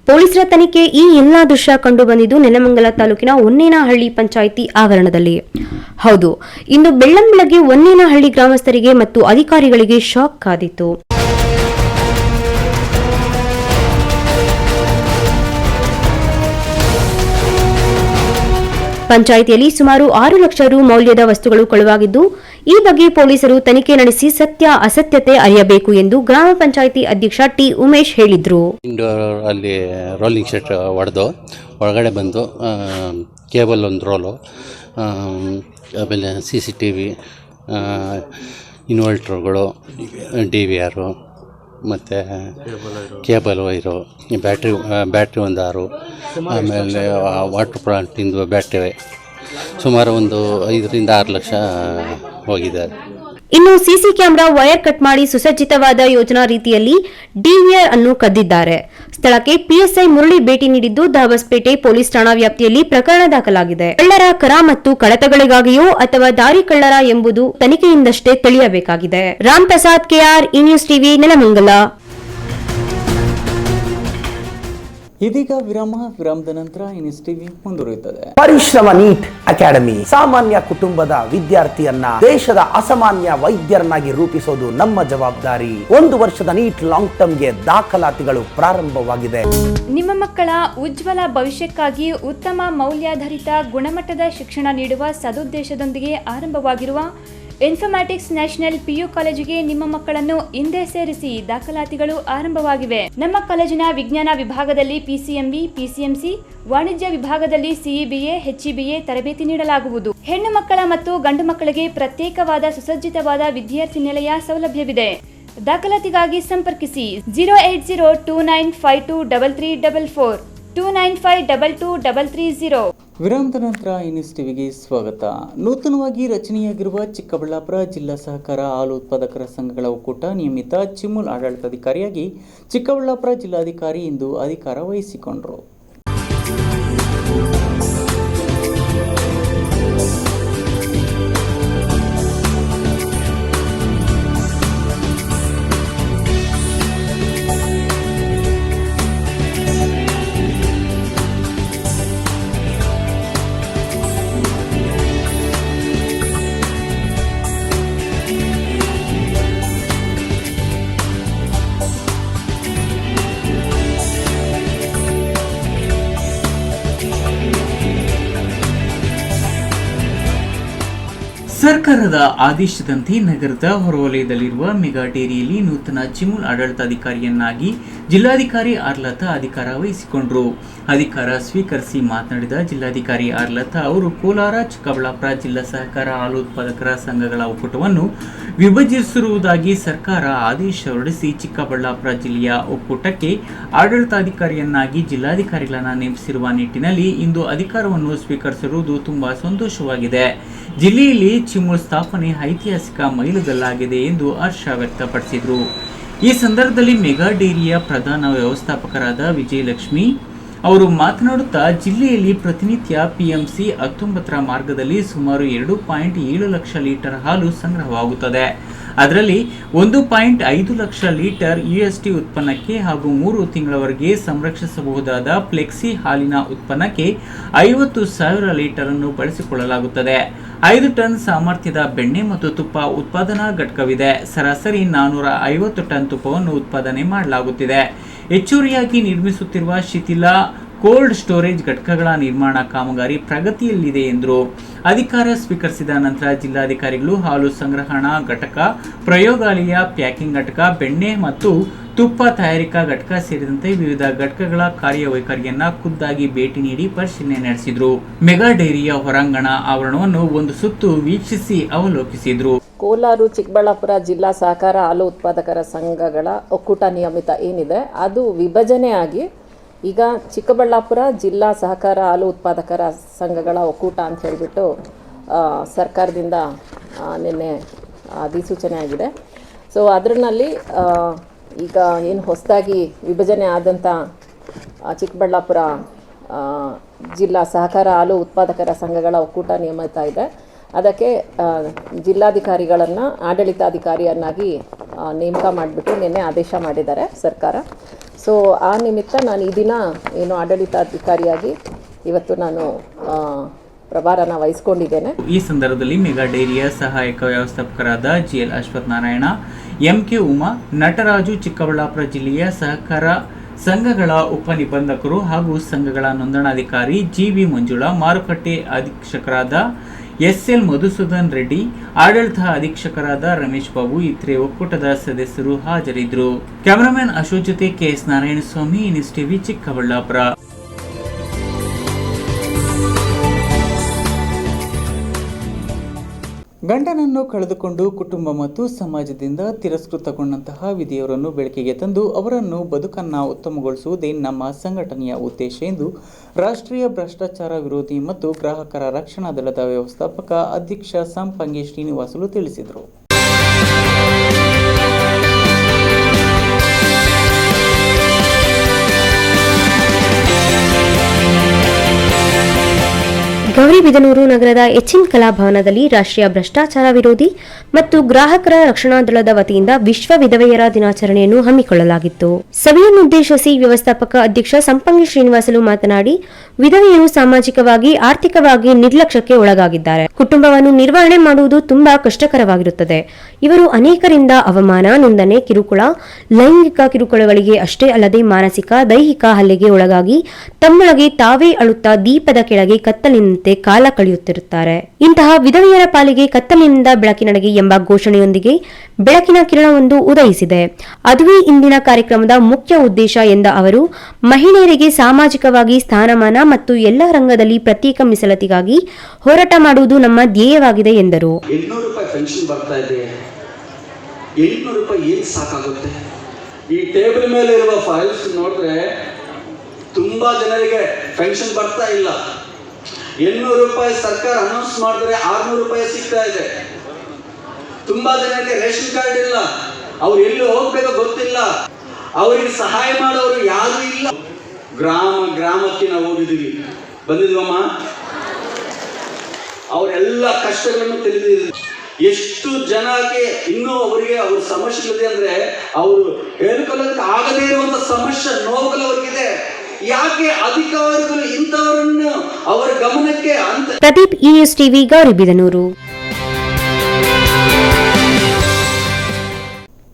ಪೊಲೀಸರ ತನಿಖೆ, ಈ ಎಲ್ಲಾ ದೃಶ್ಯ ಕಂಡು ಬಂದಿದ್ದು ನೆಲಮಂಗಲ ತಾಲೂಕಿನ ಹೊನ್ನೇನಹಳ್ಳಿ ಪಂಚಾಯಿತಿ ಆವರಣದಲ್ಲಿ. ಹೌದು, ಇಂದು ಬೆಳ್ಳಂಬೆಳಗ್ಗೆ ಹೊನ್ನೇನಹಳ್ಳಿ ಗ್ರಾಮಸ್ಥರಿಗೆ ಮತ್ತು ಅಧಿಕಾರಿಗಳಿಗೆ ಶಾಕ್ ಕಾದಿತ್ತು. ಪಂಚಾಯಿತಿಯಲ್ಲಿ ಸುಮಾರು 6 ಲಕ್ಷ ರು ಮೌಲ್ಯದ ವಸ್ತುಗಳು ಕಳುವಾಗಿದ್ದು, ಈ ಬಗ್ಗೆ ಪೊಲೀಸರು ತನಿಖೆ ನಡೆಸಿ ಸತ್ಯ ಅಸತ್ಯತೆ ಅರಿಯಬೇಕು ಎಂದು ಗ್ರಾಮ ಪಂಚಾಯಿತಿ ಅಧ್ಯಕ್ಷ ಟಿ ಉಮೇಶ್ ಹೇಳಿದರು. ಅಲ್ಲಿ ರೋಲಿಂಗ್ ಶೀಟ್ ಹೊಡೆದು ಒಳಗಡೆ ಬಂದು ಕೇಬಲ್ ಒಂದು ರೋಲು, ಆಮೇಲೆ CCTV, ಇನ್ವರ್ಟರ್ಗಳು, DVR ಮತ್ತು ಕೇಬಲ್ ವೈರು, ಬ್ಯಾಟ್ರಿ ಒಂದು 6, ಆಮೇಲೆ ವಾಟರ್ ಪ್ಲಾಂಟಿಂದು ಬ್ಯಾಟ್ರಿ ಸುಮಾರು ಒಂದು 5 ರಿಂದ 6 ಲಕ್ಷ ಹೋಗಿದೆ. ಇನ್ನು ಸಿಸಿ ಕ್ಯಾಮೆರಾ ವೈರ್ ಕಟ್ ಮಾಡಿ ಸುಸಜ್ಜಿತವಾದ ಯೋಜನಾ ರೀತಿಯಲ್ಲಿ DVR ಅನ್ನು ಕದ್ದಿದ್ದಾರೆ. ಸ್ಥಳಕ್ಕೆ PSI ಮುರಳಿ ಭೇಟಿ ನೀಡಿದ್ದು, ದಾಬಸ್ಪೇಟೆ ಪೊಲೀಸ್ ಠಾಣಾ ವ್ಯಾಪ್ತಿಯಲ್ಲಿ ಪ್ರಕರಣ ದಾಖಲಾಗಿದೆ. ಕಳ್ಳರ ಕರ ಮತ್ತು ಕಡತಗಳಿಗಾಗಿಯೋ ಅಥವಾ ದಾರಿ ಕಳ್ಳರ ಎಂಬುದು ತನಿಖೆಯಿಂದಷ್ಟೇ ತಿಳಿಯಬೇಕಾಗಿದೆ. ರಾಮ್ ಪ್ರಸಾದ್ KR, ಈ ನ್ಯೂಸ್ ಟಿವಿ, ನೆಲಮಂಗಲ. ಇದೀಗ ವಿರಾಮದ ನಂತರ ನ್ಯೂಸ್ ಟಿವಿ ಮುಂದುವರಿಯುತ್ತದೆ. ಪರಿಶ್ರಮ ನೀಟ್ ಅಕಾಡೆಮಿ ಸಾಮಾನ್ಯ ಕುಟುಂಬದ ವಿದ್ಯಾರ್ಥಿಯನ್ನ ದೇಶದ ಅಸಾಮಾನ್ಯ ವೈದ್ಯರನ್ನಾಗಿ ರೂಪಿಸೋದು ನಮ್ಮ ಜವಾಬ್ದಾರಿ. 1 ವರ್ಷದ ನೀಟ್ ಲಾಂಗ್ ಟರ್ಮ್ಗೆ ದಾಖಲಾತಿಗಳು ಪ್ರಾರಂಭವಾಗಿದೆ. ನಿಮ್ಮ ಮಕ್ಕಳ ಉಜ್ವಲ ಭವಿಷ್ಯಕ್ಕಾಗಿ ಉತ್ತಮ ಮೌಲ್ಯಾಧಾರಿತ ಗುಣಮಟ್ಟದ ಶಿಕ್ಷಣ ನೀಡುವ ಸದುದ್ದೇಶದೊಂದಿಗೆ ಆರಂಭವಾಗಿರುವ ಇನ್ಫಾರ್ಮ್ಯಾಟಿಕ್ಸ್ ನ್ಯಾಷನಲ್ PU ಕಾಲೇಜಿಗೆ ನಿಮ್ಮ ಮಕ್ಕಳನ್ನು ಹಿಂದೆ ಸೇರಿಸಿ. ದಾಖಲಾತಿಗಳು ಆರಂಭವಾಗಿವೆ. ನಮ್ಮ ಕಾಲೇಜಿನ ವಿಜ್ಞಾನ ವಿಭಾಗದಲ್ಲಿ PCMB, PCMC, ವಾಣಿಜ್ಯ ವಿಭಾಗದಲ್ಲಿ CEBA, HEBA ತರಬೇತಿ ನೀಡಲಾಗುವುದು. ಹೆಣ್ಣು ಮಕ್ಕಳ ಮತ್ತು ಗಂಡು ಮಕ್ಕಳಿಗೆ ಪ್ರತ್ಯೇಕವಾದ ಸುಸಜ್ಜಿತವಾದ ವಿದ್ಯಾರ್ಥಿ ನಿಲಯ ಸೌಲಭ್ಯವಿದೆ. ದಾಖಲಾತಿಗಾಗಿ ಸಂಪರ್ಕಿಸಿ 08029523344 29522330. ವಿರಾಮದ ನಂತರ ಇನ್ಯೂಸ್ ಟಿವಿಗೆ ಸ್ವಾಗತ. ನೂತನವಾಗಿ ರಚನೆಯಾಗಿರುವ ಚಿಕ್ಕಬಳ್ಳಾಪುರ ಜಿಲ್ಲಾ ಸಹಕಾರ ಹಾಲು ಉತ್ಪಾದಕರ ಸಂಘಗಳ ಒಕ್ಕೂಟ ನಿಯಮಿತ ಚಿಮುಲ್ ಆಡಳಿತಾಧಿಕಾರಿಯಾಗಿ ಚಿಕ್ಕಬಳ್ಳಾಪುರ ಜಿಲ್ಲಾಧಿಕಾರಿ ಇಂದು ಅಧಿಕಾರ ವಹಿಸಿಕೊಂಡರು. ಸರ್ಕಾರದ ಆದೇಶದಂತೆ ನಗರದ ಹೊರವಲಯದಲ್ಲಿರುವ ಮೆಗಾ ಡೇರಿಯಲ್ಲಿ ನೂತನ ಚಿಮುಲ್ ಆಡಳಿತಾಧಿಕಾರಿಯನ್ನಾಗಿ ಜಿಲ್ಲಾಧಿಕಾರಿ ಆರ್ಲತಾ ಅಧಿಕಾರ ವಹಿಸಿಕೊಂಡರು. ಅಧಿಕಾರ ಸ್ವೀಕರಿಸಿ ಮಾತನಾಡಿದ ಜಿಲ್ಲಾಧಿಕಾರಿ ಆರ್ಲತಾ ಅವರು ಕೋಲಾರ ಚಿಕ್ಕಬಳ್ಳಾಪುರ ಜಿಲ್ಲಾ ಸಹಕಾರ ಹಾಲು ಉತ್ಪಾದಕರ ಸಂಘಗಳ ಒಕ್ಕೂಟವನ್ನು ವಿಭಜಿಸಿರುವುದಾಗಿ ಸರ್ಕಾರ ಆದೇಶ ಹೊರಡಿಸಿ ಚಿಕ್ಕಬಳ್ಳಾಪುರ ಜಿಲ್ಲೆಯ ಒಕ್ಕೂಟಕ್ಕೆ ಆಡಳಿತಾಧಿಕಾರಿಯನ್ನಾಗಿ ಜಿಲ್ಲಾಧಿಕಾರಿಗಳನ್ನು ನೇಮಿಸಿರುವ ನಿಟ್ಟಿನಲ್ಲಿ ಇಂದು ಅಧಿಕಾರವನ್ನು ಸ್ವೀಕರಿಸಿರುವುದು ತುಂಬಾ ಸಂತೋಷವಾಗಿದೆ. ಜಿಲ್ಲೆಯಲ್ಲಿ ಚಿಮುಲ್ ಸ್ಥಾಪನೆ ಐತಿಹಾಸಿಕ ಮೈಲುಗಲ್ಲಾಗಿದೆ ಎಂದು ಹರ್ಷ ವ್ಯಕ್ತಪಡಿಸಿದರು. ಈ ಸಂದರ್ಭದಲ್ಲಿ ಮೆಗಾ ಡೇರಿಯ ಪ್ರಧಾನ ವ್ಯವಸ್ಥಾಪಕರಾದ ವಿಜಯಲಕ್ಷ್ಮಿ ಅವರು ಮಾತನಾಡುತ್ತಾ ಜಿಲ್ಲೆಯಲ್ಲಿ ಪ್ರತಿನಿತ್ಯ ಪಿಎಂಸಿ 19ರ ಮಾರ್ಗದಲ್ಲಿ ಸುಮಾರು 2.7 ಲಕ್ಷ ಲೀಟರ್ ಹಾಲು ಸಂಗ್ರಹವಾಗುತ್ತದೆ. ಅದರಲ್ಲಿ 1.5 ಲಕ್ಷ ಲೀಟರ್ UST ಉತ್ಪನ್ನಕ್ಕೆ ಹಾಗೂ 3 ತಿಂಗಳವರೆಗೆ ಸಂರಕ್ಷಿಸಬಹುದಾದ ಫ್ಲೆಕ್ಸಿ ಹಾಲಿನ ಉತ್ಪನ್ನಕ್ಕೆ 50,000 ಲೀಟರ್ ಅನ್ನು ಬಳಸಿಕೊಳ್ಳಲಾಗುತ್ತದೆ. 5 ಟನ್ ಸಾಮರ್ಥ್ಯದ ಬೆಣ್ಣೆ ಮತ್ತು ತುಪ್ಪ ಉತ್ಪಾದನಾ ಘಟಕವಿದೆ. ಸರಾಸರಿ 450 ಟನ್ ತುಪ್ಪವನ್ನು ಉತ್ಪಾದನೆ ಮಾಡಲಾಗುತ್ತಿದೆ. ಹೆಚ್ಚುವರಿಯಾಗಿ ನಿರ್ಮಿಸುತ್ತಿರುವ ಶಿಥಿಲ ಕೋಲ್ಡ್ ಸ್ಟೋರೇಜ್ ಘಟಕಗಳ ನಿರ್ಮಾಣ ಕಾಮಗಾರಿ ಪ್ರಗತಿಯಲ್ಲಿದೆ ಎಂದರು. ಅಧಿಕಾರ ಸ್ವೀಕರಿಸಿದ ನಂತರ ಜಿಲ್ಲಾಧಿಕಾರಿಗಳು ಹಾಲು ಸಂಗ್ರಹಣಾ ಘಟಕ, ಪ್ರಯೋಗಾಲಯ, ಪ್ಯಾಕಿಂಗ್ ಘಟಕ, ಬೆಣ್ಣೆ ಮತ್ತು ತುಪ್ಪ ತಯಾರಿಕಾ ಘಟಕ ಸೇರಿದಂತೆ ವಿವಿಧ ಘಟಕಗಳ ಕಾರ್ಯವೈಖರಿಯನ್ನ ಖುದ್ದಾಗಿ ಭೇಟಿ ನೀಡಿ ಪರಿಶೀಲನೆ ನಡೆಸಿದ್ರು. ಮೆಗಾ ಡೈರಿಯ ಹೊರಾಂಗಣ ಆವರಣವನ್ನು ಒಂದು ಸುತ್ತು ವೀಕ್ಷಿಸಿ ಅವಲೋಕಿಸಿದ್ರು. ಕೋಲಾರ ಚಿಕ್ಕಬಳ್ಳಾಪುರ ಜಿಲ್ಲಾ ಸಹಕಾರ ಹಾಲು ಉತ್ಪಾದಕರ ಸಂಘಗಳ ಒಕ್ಕೂಟ ನಿಯಮಿತ ಏನಿದೆ ಅದು ವಿಭಜನೆ ಆಗಿ ಈಗ ಚಿಕ್ಕಬಳ್ಳಾಪುರ ಜಿಲ್ಲಾ ಸಹಕಾರ ಹಾಲು ಉತ್ಪಾದಕರ ಸಂಘಗಳ ಒಕ್ಕೂಟ ಅಂತ ಹೇಳಿಬಿಟ್ಟು ಸರ್ಕಾರದಿಂದ ನಿನ್ನೆ ಅಧಿಸೂಚನೆ ಆಗಿದೆ. ಸೊ ಅದರಲ್ಲಿ ಈಗ ಏನು ಹೊಸದಾಗಿ ವಿಭಜನೆ ಆದಂಥ ಚಿಕ್ಕಬಳ್ಳಾಪುರ ಜಿಲ್ಲಾ ಸಹಕಾರ ಹಾಲು ಉತ್ಪಾದಕರ ಸಂಘಗಳ ಒಕ್ಕೂಟ ನಿಯಮಿತ ಇದೆ. ಅದಕ್ಕೆ ಜಿಲ್ಲಾಧಿಕಾರಿಗಳನ್ನು ಆಡಳಿತಾಧಿಕಾರಿಯನ್ನಾಗಿ ನೇಮಕ ಮಾಡಿಬಿಟ್ಟು ನಿನ್ನೆ ಆದೇಶ ಮಾಡಿದ್ದಾರೆ ಸರ್ಕಾರ. ಸೊ ಆ ನಿಮಿತ್ತ ನಾನು ಈ ದಿನ ಏನು ಆಡಳಿತಾಧಿಕಾರಿಯಾಗಿ ಇವತ್ತು ನಾನು ಪ್ರಭಾರನ ವಹಿಸ್ಕೊಂಡಿದ್ದೇನೆ. ಈ ಸಂದರ್ಭದಲ್ಲಿ ಮೆಗಾ ಡೈರಿಯ ಸಹಾಯಕ ವ್ಯವಸ್ಥಾಪಕರಾದ GL ಅಶ್ವಥ್ ನಾರಾಯಣ, MK ಉಮಾ, ನಟರಾಜು, ಚಿಕ್ಕಬಳ್ಳಾಪುರ ಜಿಲ್ಲೆಯ ಸಹಕಾರ ಸಂಘಗಳ ಉಪನಿಬಂಧಕರು ಹಾಗೂ ಸಂಘಗಳ ನೋಂದಣಾಧಿಕಾರಿ GV ಮಂಜುಳಾ, ಮಾರುಕಟ್ಟೆ ಅಧೀಕ್ಷಕರಾದ SL ಮಧುಸೂದನ್ ರೆಡ್ಡಿ, ಆಡಳಿತ ಅಧೀಕ್ಷಕರಾದ ರಮೇಶ್ ಬಾಬು ಇತರೆ ಒಕ್ಕೂಟದ ಸದಸ್ಯರು ಹಾಜರಿದ್ದರು. ಕ್ಯಾಮರಾಮನ್ ಅಶೋಕ್ ಜೊತೆ KS Narayanaswamy, news TV, Chikkaballapur. ಗಂಡನನ್ನು ಕಳೆದುಕೊಂಡು ಕುಟುಂಬ ಮತ್ತು ಸಮಾಜದಿಂದ ತಿರಸ್ಕೃತಗೊಂಡಂತಹ ವಿಧಿಯವರನ್ನು ಬೆಳಕಿಗೆ ತಂದು ಅವರನ್ನು ಬದುಕನ್ನು ಉತ್ತಮಗೊಳಿಸುವುದೇ ನಮ್ಮ ಸಂಘಟನೆಯ ಉದ್ದೇಶ ಎಂದು ರಾಷ್ಟ್ರೀಯ ಭ್ರಷ್ಟಾಚಾರ ವಿರೋಧಿ ಮತ್ತು ಗ್ರಾಹಕರ ರಕ್ಷಣಾ ದಳದ ವ್ಯವಸ್ಥಾಪಕ ಅಧ್ಯಕ್ಷ ಸಂಪಂಗಿ ಶ್ರೀನಿವಾಸುಲು ತಿಳಿಸಿದರು. ಗೌರಿಬಿದನೂರು ನಗರದ HN ಕಲಾಭವನದಲ್ಲಿ ರಾಷ್ಟ್ರೀಯ ಭ್ರಷ್ಟಾಚಾರ ವಿರೋಧಿ ಮತ್ತು ಗ್ರಾಹಕರ ರಕ್ಷಣಾ ದಳದ ವತಿಯಿಂದ ವಿಶ್ವ ವಿಧವೆಯರ ದಿನಾಚರಣೆಯನ್ನು ಹಮ್ಮಿಕೊಳ್ಳಲಾಗಿತ್ತು. ಸಭೆಯನ್ನುದ್ದೇಶಿಸಿ ವ್ಯವಸ್ಥಾಪಕ ಅಧ್ಯಕ್ಷ ಸಂಪಂಗಿ ಶ್ರೀನಿವಾಸಲು ಮಾತನಾಡಿ, ವಿಧವೆಯರು ಸಾಮಾಜಿಕವಾಗಿ ಆರ್ಥಿಕವಾಗಿ ನಿರ್ಲಕ್ಷ್ಯಕ್ಕೆ ಒಳಗಾಗಿದ್ದಾರೆ. ಕುಟುಂಬವನ್ನು ನಿರ್ವಹಣೆ ಮಾಡುವುದು ತುಂಬಾ ಕಷ್ಟಕರವಾಗಿರುತ್ತದೆ. ಇವರು ಅನೇಕರಿಂದ ಅವಮಾನ, ನಿಂದನೆ, ಕಿರುಕುಳ, ಲೈಂಗಿಕ ಕಿರುಕುಳಗಳಿಗೆ ಅಷ್ಟೇ ಅಲ್ಲದೆ ಮಾನಸಿಕ, ದೈಹಿಕ ಹಲ್ಲೆಗೆ ಒಳಗಾಗಿ ತಮ್ಮೊಳಗೆ ತಾವೇ ಅಳುತ್ತಾ ದೀಪದ ಕೆಳಗೆ ಕತ್ತಲಿನಂತೆ ಕಾಲ ಕಳೆಯುತ್ತಿರುತ್ತಾರೆ. ಇಂತಹ ವಿಧವೆಯರ ಪಾಲಿಗೆ ಕತ್ತಲಿನಿಂದ ಬೆಳಕಿನಡೆಗೆ ಎಂಬ ಘೋಷಣೆಯೊಂದಿಗೆ ಬೆಳಕಿನ ಕಿರಣವೊಂದು ಉದಯಿಸಿದೆ. ಅದುವೇ ಇಂದಿನ ಕಾರ್ಯಕ್ರಮದ ಮುಖ್ಯ ಉದ್ದೇಶ ಎಂದ ಅವರು, ಮಹಿಳೆಯರಿಗೆ ಸಾಮಾಜಿಕವಾಗಿ ಸ್ಥಾನಮಾನ ಮತ್ತು ಎಲ್ಲ ರಂಗದಲ್ಲಿ ಪ್ರತ್ಯೇಕ ಮೀಸಲಾತಿಗಾಗಿ ಹೋರಾಟ ಮಾಡುವುದು ನಮ್ಮ ಧ್ಯೇಯವಾಗಿದೆ ಎಂದರು. 800 ರೂಪಾಯಿ ಪೆನ್ಷನ್ ಬರ್ತಾ ಇದೆ. 800 ರೂಪಾಯಿ ಏನು ಸಾಕಾಗುತ್ತೆ? ಈ ಟೇಬಲ್ ಮೇಲೆ ಇರುವ ಫೈಲ್ಸ್ ನೋಡಿದ್ರೆ ತುಂಬ ಜನರಿಗೆ ಪೆನ್ಷನ್ ಬರ್ತಾ ಇಲ್ಲ. 800 ರೂಪಾಯಿ ಸರ್ಕಾರ ಅನೌನ್ಸ್ ಮಾಡಿದ್ರೆ 600 ರೂಪಾಯಿ ಸಿಗ್ತಾ ಇದೆ. ತುಂಬ ಜನಕ್ಕೆ ರೇಷನ್ ಕಾರ್ಡ್ ಇಲ್ಲ, ಅವ್ರು ಎಲ್ಲಿ ಹೋಗ್ಬೇಕೋ ಗೊತ್ತಿಲ್ಲ, ಅವರಿಗೆ ಸಹಾಯ ಮಾಡೋರು ಯಾರೂ ಇಲ್ಲ. ಗ್ರಾಮಕ್ಕೆ ನಾವು ಹೋಗಿದ್ದೀವಿ, ಬಂದಿದ್ವಮ್ಮ, ಅವರೆಲ್ಲ ಕಷ್ಟಗಳನ್ನು ತಿಳಿದಿದ್ದೀವಿ. ಎಷ್ಟು ಜನಕ್ಕೆ ಇನ್ನೂ ಅವರಿಗೆ ಅವ್ರ ಸಮಸ್ಯೆಗಳಿದೆ ಅಂದ್ರೆ ಅವರು ಹೇಳ್ಕೊಳ್ಳೋದಕ್ಕೆ ಆಗದೇ ಇರುವಂತ ಸಮಸ್ಯೆ ನೋವುಗಳು ಅವ್ರಿಗಿದೆ. ಯಾಕೆ ಅಧಿಕಾರಿಗಳು ಇಂಥವರನ್ನು ಅವರ ಗಮನಕ್ಕೆ ಅಂತ. ಪ್ರದೀಪ್, ಈ ನ್ಯೂಸ್ ಟಿವಿ, ಗೌರಿಬಿದನೂರು.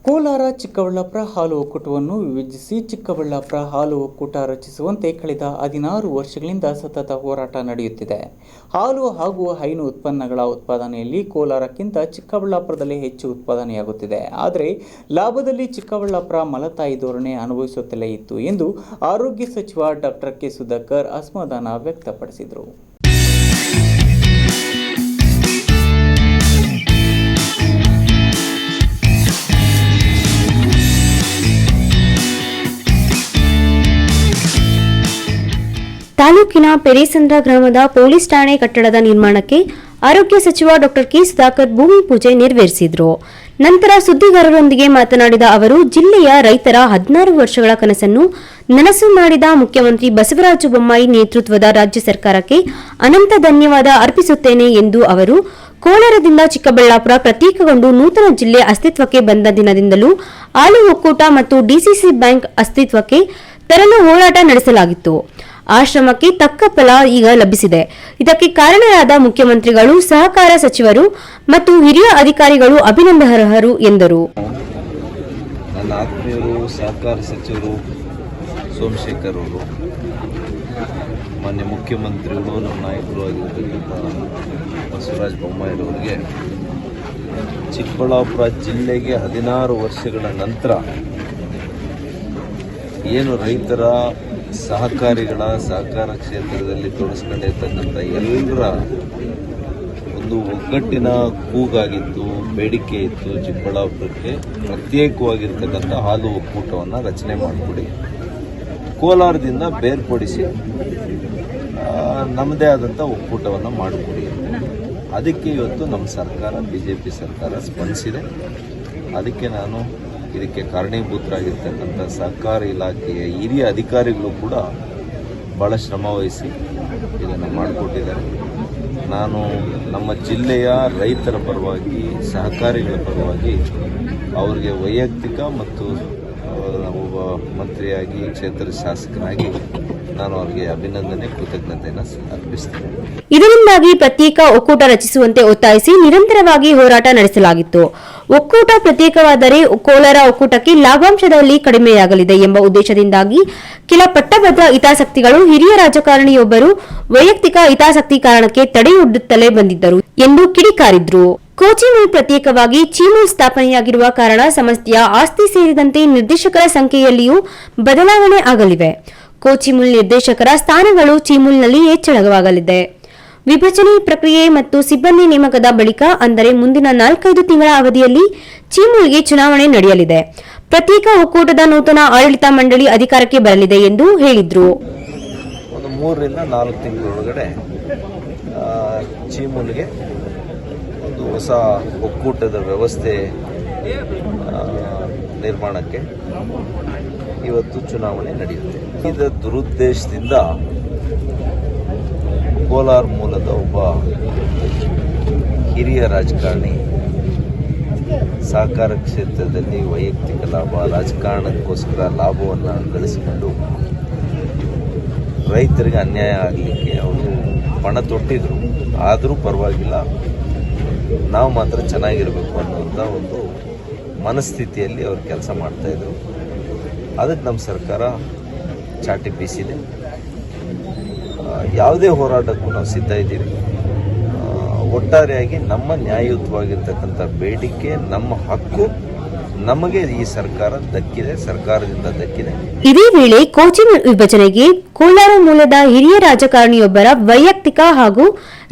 ಕೋಲಾರ ಚಿಕ್ಕಬಳ್ಳಾಪುರ ಹಾಲು ಒಕ್ಕೂಟವನ್ನು ವಿಭಜಿಸಿ ಚಿಕ್ಕಬಳ್ಳಾಪುರ ಹಾಲು ಒಕ್ಕೂಟ ರಚಿಸುವಂತೆ ಕಳೆದ 16 ವರ್ಷಗಳಿಂದ ಸತತ ಹೋರಾಟ ನಡೆಯುತ್ತಿದೆ. ಹಾಲು ಹಾಗೂ ಹೈನು ಉತ್ಪನ್ನಗಳ ಉತ್ಪಾದನೆಯಲ್ಲಿ ಕೋಲಾರಕ್ಕಿಂತ ಚಿಕ್ಕಬಳ್ಳಾಪುರದಲ್ಲಿ ಹೆಚ್ಚು ಉತ್ಪಾದನೆಯಾಗುತ್ತಿದೆ. ಆದರೆ ಲಾಭದಲ್ಲಿ ಚಿಕ್ಕಬಳ್ಳಾಪುರ ಮಲತಾಯಿ ಧೋರಣೆ ಅನುಭವಿಸುತ್ತಲೇ ಇತ್ತು ಎಂದು ಆರೋಗ್ಯ ಸಚಿವ ಡಾಕ್ಟರ್ ಕೆ ಸುಧಾಕರ್ ಅಸಮಾಧಾನ ವ್ಯಕ್ತಪಡಿಸಿದರು. ತಾಲೂಕಿನ ಪೆರೇಸಂದ್ರ ಗ್ರಾಮದ ಪೊಲೀಸ್ ಠಾಣೆ ಕಟ್ಟಡದ ನಿರ್ಮಾಣಕ್ಕೆ ಆರೋಗ್ಯ ಸಚಿವ ಡಾಕ್ಟರ್ ಕೆ ಸುಧಾಕರ್ ಭೂಮಿ ಪೂಜೆ ನೆರವೇರಿಸಿದರು. ನಂತರ ಸುದ್ದಿಗಾರರೊಂದಿಗೆ ಮಾತನಾಡಿದ ಅವರು, ಜಿಲ್ಲೆಯ ರೈತರ 16 ವರ್ಷಗಳ ಕನಸನ್ನು ನನಸು ಮಾಡಿದ ಮುಖ್ಯಮಂತ್ರಿ ಬಸವರಾಜ ಬೊಮ್ಮಾಯಿ ನೇತೃತ್ವದ ರಾಜ್ಯ ಸರ್ಕಾರಕ್ಕೆ ಅನಂತ ಧನ್ಯವಾದ ಅರ್ಪಿಸುತ್ತೇನೆ ಎಂದು ಅವರು, ಕೋಲಾರದಿಂದ ಚಿಕ್ಕಬಳ್ಳಾಪುರ ಪ್ರತ್ಯೇಕಗೊಂಡು ನೂತನ ಜಿಲ್ಲೆ ಅಸ್ತಿತ್ವಕ್ಕೆ ಬಂದ ದಿನದಿಂದಲೂ ಹಾಲು ಒಕ್ಕೂಟ ಮತ್ತು ಡಿಸಿಸಿ ಬ್ಯಾಂಕ್ ಅಸ್ತಿತ್ವಕ್ಕೆ ತರಲು ಹೋರಾಟ ನಡೆಸಲಾಗಿತ್ತು. ಆ ಶ್ರಮಕ್ಕೆ ತಕ್ಕ ಫಲ ಈಗ ಲಭಿಸಿದೆ. ಇದಕ್ಕೆ ಕಾರಣರಾದ ಮುಖ್ಯಮಂತ್ರಿಗಳು, ಸಹಕಾರ ಸಚಿವರು ಮತ್ತು ಹಿರಿಯ ಅಧಿಕಾರಿಗಳು ಅಭಿನಂದನಾರ್ಹರು ಎಂದರು. ನನ್ನ ಆತ್ಮೀಯರು, ಸಹಕಾರ ಸಚಿವರು ಸೋಮಶೇಖರ್ ಅವರು, ಮಾನ್ಯ ಮುಖ್ಯಮಂತ್ರಿಗಳು, ನಮ್ಮ ನಾಯಕರು ಆಗಿರ್ತಕ್ಕಂಥ ಬಸವರಾಜ ಬೊಮ್ಮಾಯಿರವರಿಗೆ ಚಿಕ್ಕಬಳ್ಳಾಪುರ ಜಿಲ್ಲೆಗೆ 16 ವರ್ಷಗಳ ನಂತರ ಏನು ರೈತರ ಸಹಕಾರಿಗಳ ಸಹಕಾರ ಕ್ಷೇತ್ರದಲ್ಲಿ ತೊಡಗಿಸ್ಕೊಂಡಿರ್ತಕ್ಕಂಥ ಎಲ್ಲರ ಒಂದು ಒಗ್ಗಟ್ಟಿನ ಕೂಗಾಗಿತ್ತು, ಬೇಡಿಕೆ ಇತ್ತು. ಚಿಕ್ಕಬಳ್ಳಾಪುರಕ್ಕೆ ಪ್ರತ್ಯೇಕವಾಗಿರ್ತಕ್ಕಂಥ ಹಾಲು ಒಕ್ಕೂಟವನ್ನು ರಚನೆ ಮಾಡಿಕೊಡಿ, ಕೋಲಾರದಿಂದ ಬೇರ್ಪಡಿಸಿ ನಮ್ಮದೇ ಆದಂಥ ಒಕ್ಕೂಟವನ್ನು ಮಾಡಿಕೊಡಿ. ಅದಕ್ಕೆ ಇವತ್ತು ನಮ್ಮ ಸರ್ಕಾರ, BJP ಸರ್ಕಾರ ಸ್ಪಂದಿಸಿದೆ. ಅದಕ್ಕೆ ನಾನು ಇದಕ್ಕೆ ಕಾರಣೀಭೂತರಾಗಿರ್ತಕ್ಕಂಥ ಸಹಕಾರ ಇಲಾಖೆಯ ಹಿರಿಯ ಅಧಿಕಾರಿಗಳು ಕೂಡ ಭಾಳ ಶ್ರಮವಹಿಸಿ ಇದನ್ನು ಮಾಡಿಕೊಟ್ಟಿದ್ದಾರೆ. ನಾನು ನಮ್ಮ ಜಿಲ್ಲೆಯ ರೈತರ ಪರವಾಗಿ, ಸಹಕಾರಿಗಳ ಪರವಾಗಿ ಅವರಿಗೆ ವೈಯಕ್ತಿಕ ಮತ್ತು ಒಬ್ಬ ಮಂತ್ರಿಯಾಗಿ, ಕ್ಷೇತ್ರದ ಶಾಸಕನಾಗಿ ನಾನು ಅವರಿಗೆ ಅಭಿನಂದನೆ, ಕೃತಜ್ಞತೆಯನ್ನು ಅರ್ಪಿಸ್ತೇನೆ. ಇದರಿಂದಾಗಿ ಪ್ರತ್ಯೇಕ ಒಕ್ಕೂಟ ರಚಿಸುವಂತೆ ಒತ್ತಾಯಿಸಿ ನಿರಂತರವಾಗಿ ಹೋರಾಟ ನಡೆಸಲಾಗಿತ್ತು. ಒಕ್ಕೂಟ ಪ್ರತ್ಯೇಕವಾದರೆ ಕೋಲಾರ ಒಕ್ಕೂಟಕ್ಕೆ ಲಾಭಾಂಶದಲ್ಲಿ ಕಡಿಮೆಯಾಗಲಿದೆ ಎಂಬ ಉದ್ದೇಶದಿಂದಾಗಿ ಕೆಲ ಪಟ್ಟಭದ್ರ ಹಿತಾಸಕ್ತಿಗಳು ಹಿರಿಯ ರಾಜಕಾರಣಿಯೊಬ್ಬರು ವೈಯಕ್ತಿಕ ಹಿತಾಸಕ್ತಿ ಕಾರಣಕ್ಕೆ ತಡೆಯೊಡ್ಡುತ್ತಲೇ ಬಂದಿದ್ದರು ಎಂದು ಕಿಡಿಕಾರಿದ್ರು. ಕೋಚಿಮುಲ್ ಪ್ರತ್ಯೇಕವಾಗಿ ಚೀಮುಲ್ ಸ್ಥಾಪನೆಯಾಗಿರುವ ಕಾರಣ ಸಂಸ್ಥೆಯ ಆಸ್ತಿ ಸೇರಿದಂತೆ ನಿರ್ದೇಶಕರ ಸಂಖ್ಯೆಯಲ್ಲಿಯೂ ಬದಲಾವಣೆ ಆಗಲಿವೆ. ಕೋಚಿಮುಲ್ ನಿರ್ದೇಶಕರ ಸ್ಥಾನಗಳು ಚೀಮುಲ್ನಲ್ಲಿ ಹೆಚ್ಚಳವಾಗಲಿದೆ. ವಿಭಜನೆ ಪ್ರಕ್ರಿಯೆ ಮತ್ತು ಸಿಬ್ಬಂದಿ ನೇಮಕದ ಬಳಿಕ, ಅಂದರೆ ಮುಂದಿನ 4-5 ತಿಂಗಳ ಅವಧಿಯಲ್ಲಿ ಚೀಮುಲ್ಗೆ ಚುನಾವಣೆ ನಡೆಯಲಿದೆ. ಪ್ರತ್ಯೇಕ ಒಕ್ಕೂಟದ ನೂತನ ಆಡಳಿತ ಮಂಡಳಿ ಅಧಿಕಾರಕ್ಕೆ ಬರಲಿದೆ ಎಂದು ಹೇಳಿದ್ರು. ಒಂದು 3 ರಿಂದ 4 ತಿಂಗಳೊಳಗಡೆ ಚೀಮುಲ್ಗೆ ಒಂದು ಹೊಸ ಒಕ್ಕೂಟದ ವ್ಯವಸ್ಥೆ ನಿರ್ಮಾಣಕ್ಕೆ ಇವತ್ತು ಚುನಾವಣೆ ನಡೆಯುತ್ತೆ. ಇದರ ದುರುದ್ದೇಶದಿಂದ ಕೋಲಾರ ಮೂಲದ ಒಬ್ಬ ಹಿರಿಯ ರಾಜಕಾರಣಿ ಸಹಕಾರ ಕ್ಷೇತ್ರದಲ್ಲಿ ವೈಯಕ್ತಿಕ ಲಾಭ, ರಾಜಕಾರಣಕ್ಕೋಸ್ಕರ ಲಾಭವನ್ನು ಗಳಿಸಿಕೊಂಡು ರೈತರಿಗೆ ಅನ್ಯಾಯ ಆಗಲಿಕ್ಕೆ ಅವರು ಪಣ ತೊಟ್ಟಿದ್ರು. ಆದರೂ ಪರವಾಗಿಲ್ಲ, ನಾವು ಮಾತ್ರ ಚೆನ್ನಾಗಿರಬೇಕು ಅನ್ನುವಂಥ ಒಂದು ಮನಸ್ಥಿತಿಯಲ್ಲಿ ಅವರು ಕೆಲಸ ಮಾಡ್ತಾಯಿದ್ರು. ಅದಕ್ಕೆ ನಮ್ಮ ಸರ್ಕಾರ ಚಾಟಿ ಬೀಸಿದೆ. ಯಾವುದೇ ಹೋರಾಟಕ್ಕೂ ನಾವು ಸಿದ್ಧ ಇದ್ದೀವಿ. ಒಟ್ಟಾರೆಯಾಗಿ ನಮ್ಮ ನ್ಯಾಯಯುತವಾಗಿರ್ತಕ್ಕಂಥ ಬೇಡಿಕೆ, ನಮ್ಮ ಹಕ್ಕು ನಮಗೆ ಈ ಸರ್ಕಾರ ದಕ್ಕಿದೆ, ಸರ್ಕಾರದಿಂದ ದಕ್ಕಿದೆ. ಇದೇ ವೇಳೆ ಕೋಚಿಂಗ್ ವಿಭಜನೆಗೆ ಕೋಲಾರ ಮೂಲದ ಹಿರಿಯ ರಾಜಕಾರಣಿಯೊಬ್ಬರ ವೈಯಕ್ತಿಕ ಹಾಗೂ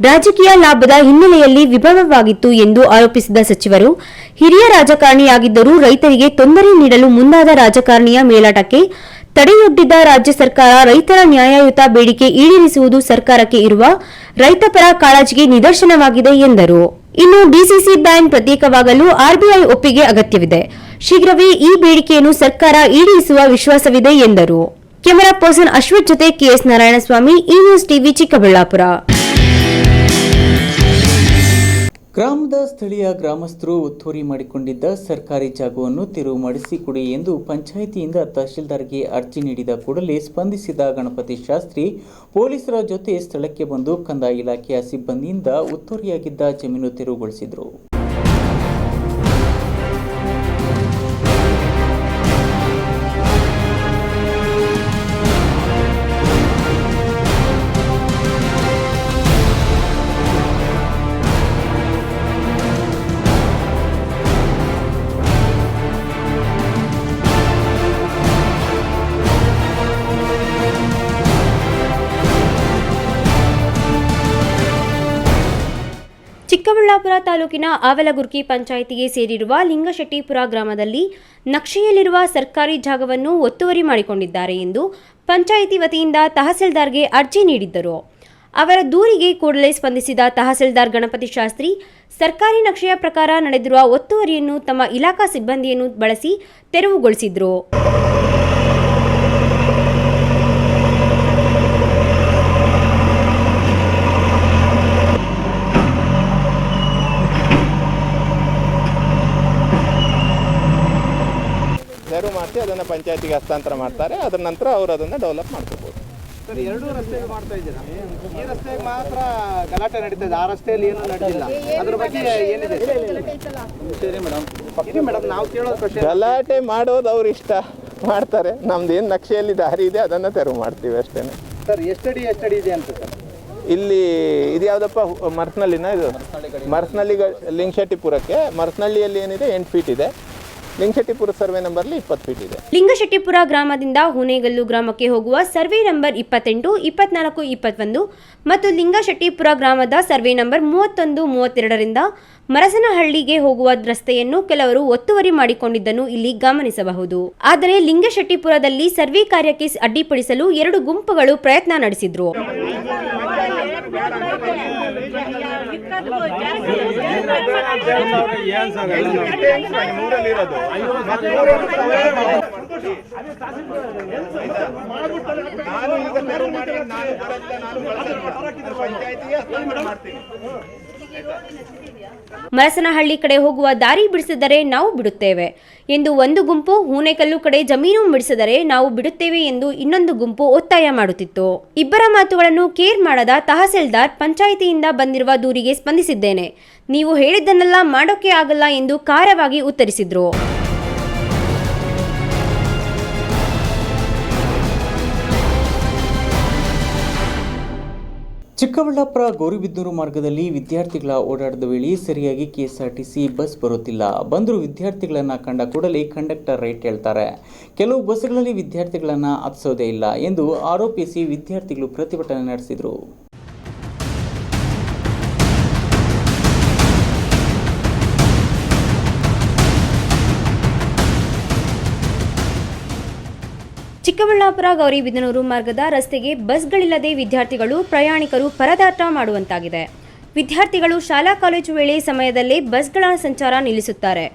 ರಾಜಕೀಯ ಲಾಭದ ಹಿನ್ನೆಲೆಯಲ್ಲಿ ವಿಭವವಾಗಿತ್ತು ಎಂದು ಆರೋಪಿಸಿದ ಸಚಿವರು, ಹಿರಿಯ ರಾಜಕಾರಣಿಯಾಗಿದ್ದರೂ ರೈತರಿಗೆ ತೊಂದರೆ ನೀಡಲು ಮುಂದಾದ ರಾಜಕಾರಣಿಯ ಮೇಲಾಟಕ್ಕೆ ತಡೆಯೊಡ್ಡಿದ್ದ ರಾಜ್ಯ ಸರ್ಕಾರ ರೈತರ ನ್ಯಾಯಯುತ ಬೇಡಿಕೆ ಈಡೇರಿಸುವುದು ಸರ್ಕಾರಕ್ಕೆ ಇರುವ ರೈತಪರ ಕಾಳಜಿಗೆ ನಿದರ್ಶನವಾಗಿದೆ ಎಂದರು. ಇನ್ನು ಡಿಸಿಸಿ ಬ್ಯಾಂಕ್ ಪ್ರತ್ಯೇಕವಾಗಲು ಆರ್ಬಿಐ ಒಪ್ಪಿಗೆ ಅಗತ್ಯವಿದೆ. ಶೀಘ್ರವೇ ಈ ಬೇಡಿಕೆಯನ್ನು ಸರ್ಕಾರ ಈಡೇರಿಸುವ ವಿಶ್ವಾಸವಿದೆ ಎಂದರು. ಕ್ಯಾಮೆರಾ ಪರ್ಸನ್ ಅಶ್ವಥ್ ಜೊತೆ ಕೆಎಸ್ ನಾರಾಯಣಸ್ವಾಮಿ, ಈ ನ್ಯೂಸ್ ಟಿವಿ, ಚಿಕ್ಕಬಳ್ಳಾಪುರ. ಗ್ರಾಮದ ಸ್ಥಳೀಯ ಗ್ರಾಮಸ್ಥರು ಒತ್ತುವರಿ ಮಾಡಿಕೊಂಡಿದ್ದ ಸರ್ಕಾರಿ ಜಾಗವನ್ನು ತೆರವು ಮಾಡಿಸಿಕೊಡಿ ಎಂದು ಪಂಚಾಯಿತಿಯಿಂದ ತಹಶೀಲ್ದಾರ್ಗೆ ಅರ್ಜಿ ನೀಡಿದ ಕೂಡಲೇ ಸ್ಪಂದಿಸಿದ ಗಣಪತಿ ಶಾಸ್ತ್ರಿ ಪೊಲೀಸರ ಜೊತೆ ಸ್ಥಳಕ್ಕೆ ಬಂದು ಕಂದಾಯ ಇಲಾಖೆಯ ಸಿಬ್ಬಂದಿಯಿಂದ ಒತ್ತುವರಿಯಾಗಿದ್ದ ಜಮೀನು ತೆರವುಗೊಳಿಸಿದರು. ಚಿಕ್ಕಬಳ್ಳಾಪುರ ತಾಲೂಕಿನ ಆವಲಗುರ್ಕಿ ಪಂಚಾಯಿತಿಗೆ ಸೇರಿರುವ ಲಿಂಗಶೆಟ್ಟಿಪುರ ಗ್ರಾಮದಲ್ಲಿ ನಕ್ಷೆಯಲ್ಲಿರುವ ಸರ್ಕಾರಿ ಜಾಗವನ್ನು ಒತ್ತುವರಿ ಮಾಡಿಕೊಂಡಿದ್ದಾರೆ ಎಂದು ಪಂಚಾಯಿತಿ ವತಿಯಿಂದ ತಹಸೀಲ್ದಾರ್ಗೆ ಅರ್ಜಿ ನೀಡಿದ್ದರು. ಅವರ ದೂರಿಗೆ ಕೂಡಲೇ ಸ್ಪಂದಿಸಿದ ತಹಸೀಲ್ದಾರ್ ಗಣಪತಿ ಶಾಸ್ತ್ರಿ ಸರ್ಕಾರಿ ನಕ್ಷೆಯ ಪ್ರಕಾರ ನಡೆದಿರುವ ಒತ್ತುವರಿಯನ್ನು ತಮ್ಮ ಇಲಾಖಾ ಸಿಬ್ಬಂದಿಯನ್ನು ಬಳಸಿ ತೆರವುಗೊಳಿಸಿದ್ರು. ತೆರವು ಮಾಡಿಸಿ ಅದನ್ನು ಪಂಚಾಯತಿಗೆ ಹಸ್ತಾಂತರ ಮಾಡ್ತಾರೆ. ಅದರ ನಂತರ ಅವರು ಅದನ್ನು ಡೆವಲಪ್ ಮಾಡ್ಕೋಬೋದು. ಸರ್, ಎರಡೂ ರಸ್ತೆಗೆ ಮಾಡ್ತಾ ಇದ್ದೀರಾ? ಈ ರಸ್ತೆಗೆ ಮಾತ್ರ ಗಲಾಟೆ ನಡೀತಾ ಇದೆ, ಆ ರಸ್ತೆಯಲ್ಲಿ ಏನೂ ನಡೆದಿಲ್ಲ. ಅದ್ರ ಬಗ್ಗೆ ಏನಿದೆ? ಸರಿ ಮೇಡಮ್, ನಾವು ಕೇಳೋದು ಕ್ವಶನ್, ಗಲಾಟೆ ಮಾಡೋದು ಅವ್ರು ಇಷ್ಟ ಮಾಡ್ತಾರೆ. ನಮ್ದು ಏನು ನಕ್ಷೆಯಲ್ಲಿ ದಾರಿ ಇದೆ ಅದನ್ನು ತೆರವು ಮಾಡ್ತೀವಿ ಅಷ್ಟೇ. ಸರ್, ಎಷ್ಟಡಿ ಇದೆ ಅಂತ ಸರ್? ಇಲ್ಲಿ ಇದು ಯಾವುದಪ್ಪ, ಮರ್ಸ್ನಳ್ಳಿನ? ಇದು ಮರ್ಸ್ನಳ್ಳಿ ಲಿಂಗಶೆಟ್ಟಿಪುರಕ್ಕೆ, ಮರ್ಸ್ನಳ್ಳಿಯಲ್ಲಿ ಏನಿದೆ 8 ಫೀಟ್ ಇದೆ. ಲಿಂಗಶೆಟ್ಟಿಪುರ ಸರ್ವೆ ನಂಬರ್ಲಿ 20 ಫೀಟ್ ಇದೆ. ಲಿಂಗಶೆಟ್ಟಿಪುರ ಗ್ರಾಮದಿಂದ ಹುನೇಗಲ್ಲು ಗ್ರಾಮಕ್ಕೆ ಹೋಗುವ ಸರ್ವೆ ನಂಬರ್ 28, 24, 21 ಮತ್ತು ಲಿಂಗಶೆಟ್ಟಿಪುರ ಗ್ರಾಮದ ಸರ್ವೆ ನಂಬರ್ 31, 32ರಿಂದ ಮರಸನಹಳ್ಳಿಗೆ ಹೋಗುವ ರಸ್ತೆಯನ್ನು ಕೆಲವರು ಒತ್ತುವರಿ ಮಾಡಿಕೊಂಡಿದ್ದನ್ನು ಇಲ್ಲಿ ಗಮನಿಸಬಹುದು. ಆದರೆ ಲಿಂಗಶೆಟ್ಟಿಪುರದಲ್ಲಿ ಸರ್ವೆ ಕಾರ್ಯಕ್ಕೆ ಅಡ್ಡಿಪಡಿಸಲು 2 ಗುಂಪುಗಳು ಪ್ರಯತ್ನ ನಡೆಸಿದ್ರು. ಮರಸನಹಳ್ಳಿ ಕಡೆ ಹೋಗುವ ದಾರಿ ಬಿಡಿಸಿದರೆ ನಾವು ಬಿಡುತ್ತೇವೆ ಎಂದು ಒಂದು ಗುಂಪು, ಹೂನೆಕಲ್ಲು ಕಡೆ ಜಮೀನು ಬಿಡಿಸಿದರೆ ನಾವು ಬಿಡುತ್ತೇವೆ ಎಂದು ಇನ್ನೊಂದು ಗುಂಪು ಒತ್ತಾಯ ಮಾಡುತ್ತಿತ್ತು. ಇಬ್ಬರ ಮಾತುಗಳನ್ನು ಕೇರ್ ಮಾಡದ ತಹಸೀಲ್ದಾರ್ ಪಂಚಾಯಿತಿಯಿಂದ ಬಂದಿರುವ ದೂರಿಗೆ ಸ್ಪಂದಿಸಿದ್ದೇನೆ, ನೀವು ಹೇಳಿದ್ದನ್ನೆಲ್ಲ ಮಾಡೋಕೆ ಆಗಲ್ಲ ಎಂದು ಖಾರವಾಗಿ ಉತ್ತರಿಸಿದ್ರು. ಚಿಕ್ಕಬಳ್ಳಾಪುರ ಗೌರಿಬಿದನೂರು ಮಾರ್ಗದಲ್ಲಿ ವಿದ್ಯಾರ್ಥಿಗಳ ಓಡಾಟದ ವೇಳೆ ಸರಿಯಾಗಿ ಕೆಎಸ್ಆರ್ಟಿಸಿ ಬಸ್ ಬರುತ್ತಿಲ್ಲ. ಬಂದರೂ ವಿದ್ಯಾರ್ಥಿಗಳನ್ನು ಕಂಡ ಕೂಡಲೇ ಕಂಡಕ್ಟರ್ ರೇಟ್ ಹೇಳ್ತಾರೆ. ಕೆಲವು ಬಸ್ಗಳಲ್ಲಿ ವಿದ್ಯಾರ್ಥಿಗಳನ್ನು ಹತ್ತಿಸೋದೇ ಇಲ್ಲ ಎಂದು ಆರೋಪಿಸಿ ವಿದ್ಯಾರ್ಥಿಗಳು ಪ್ರತಿಭಟನೆ ನಡೆಸಿದರು. ಚಿಕ್ಕಬಳ್ಳಾಪುರ ಗೌರಿಬಿದನೂರು ಮಾರ್ಗದ ರಸ್ತೆಗೆ ಬಸ್ಗಳಿಲ್ಲದೆ ವಿದ್ಯಾರ್ಥಿಗಳು ಪ್ರಯಾಣಿಕರು ಪರದಾಟ ಮಾಡುವಂತಾಗಿದೆ. ವಿದ್ಯಾರ್ಥಿಗಳು ಶಾಲಾ ಕಾಲೇಜು ವೇಳೆ ಸಮಯದಲ್ಲೇ ಬಸ್ಗಳ ಸಂಚಾರ ನಿಲ್ಲಿಸುತ್ತಾರೆ.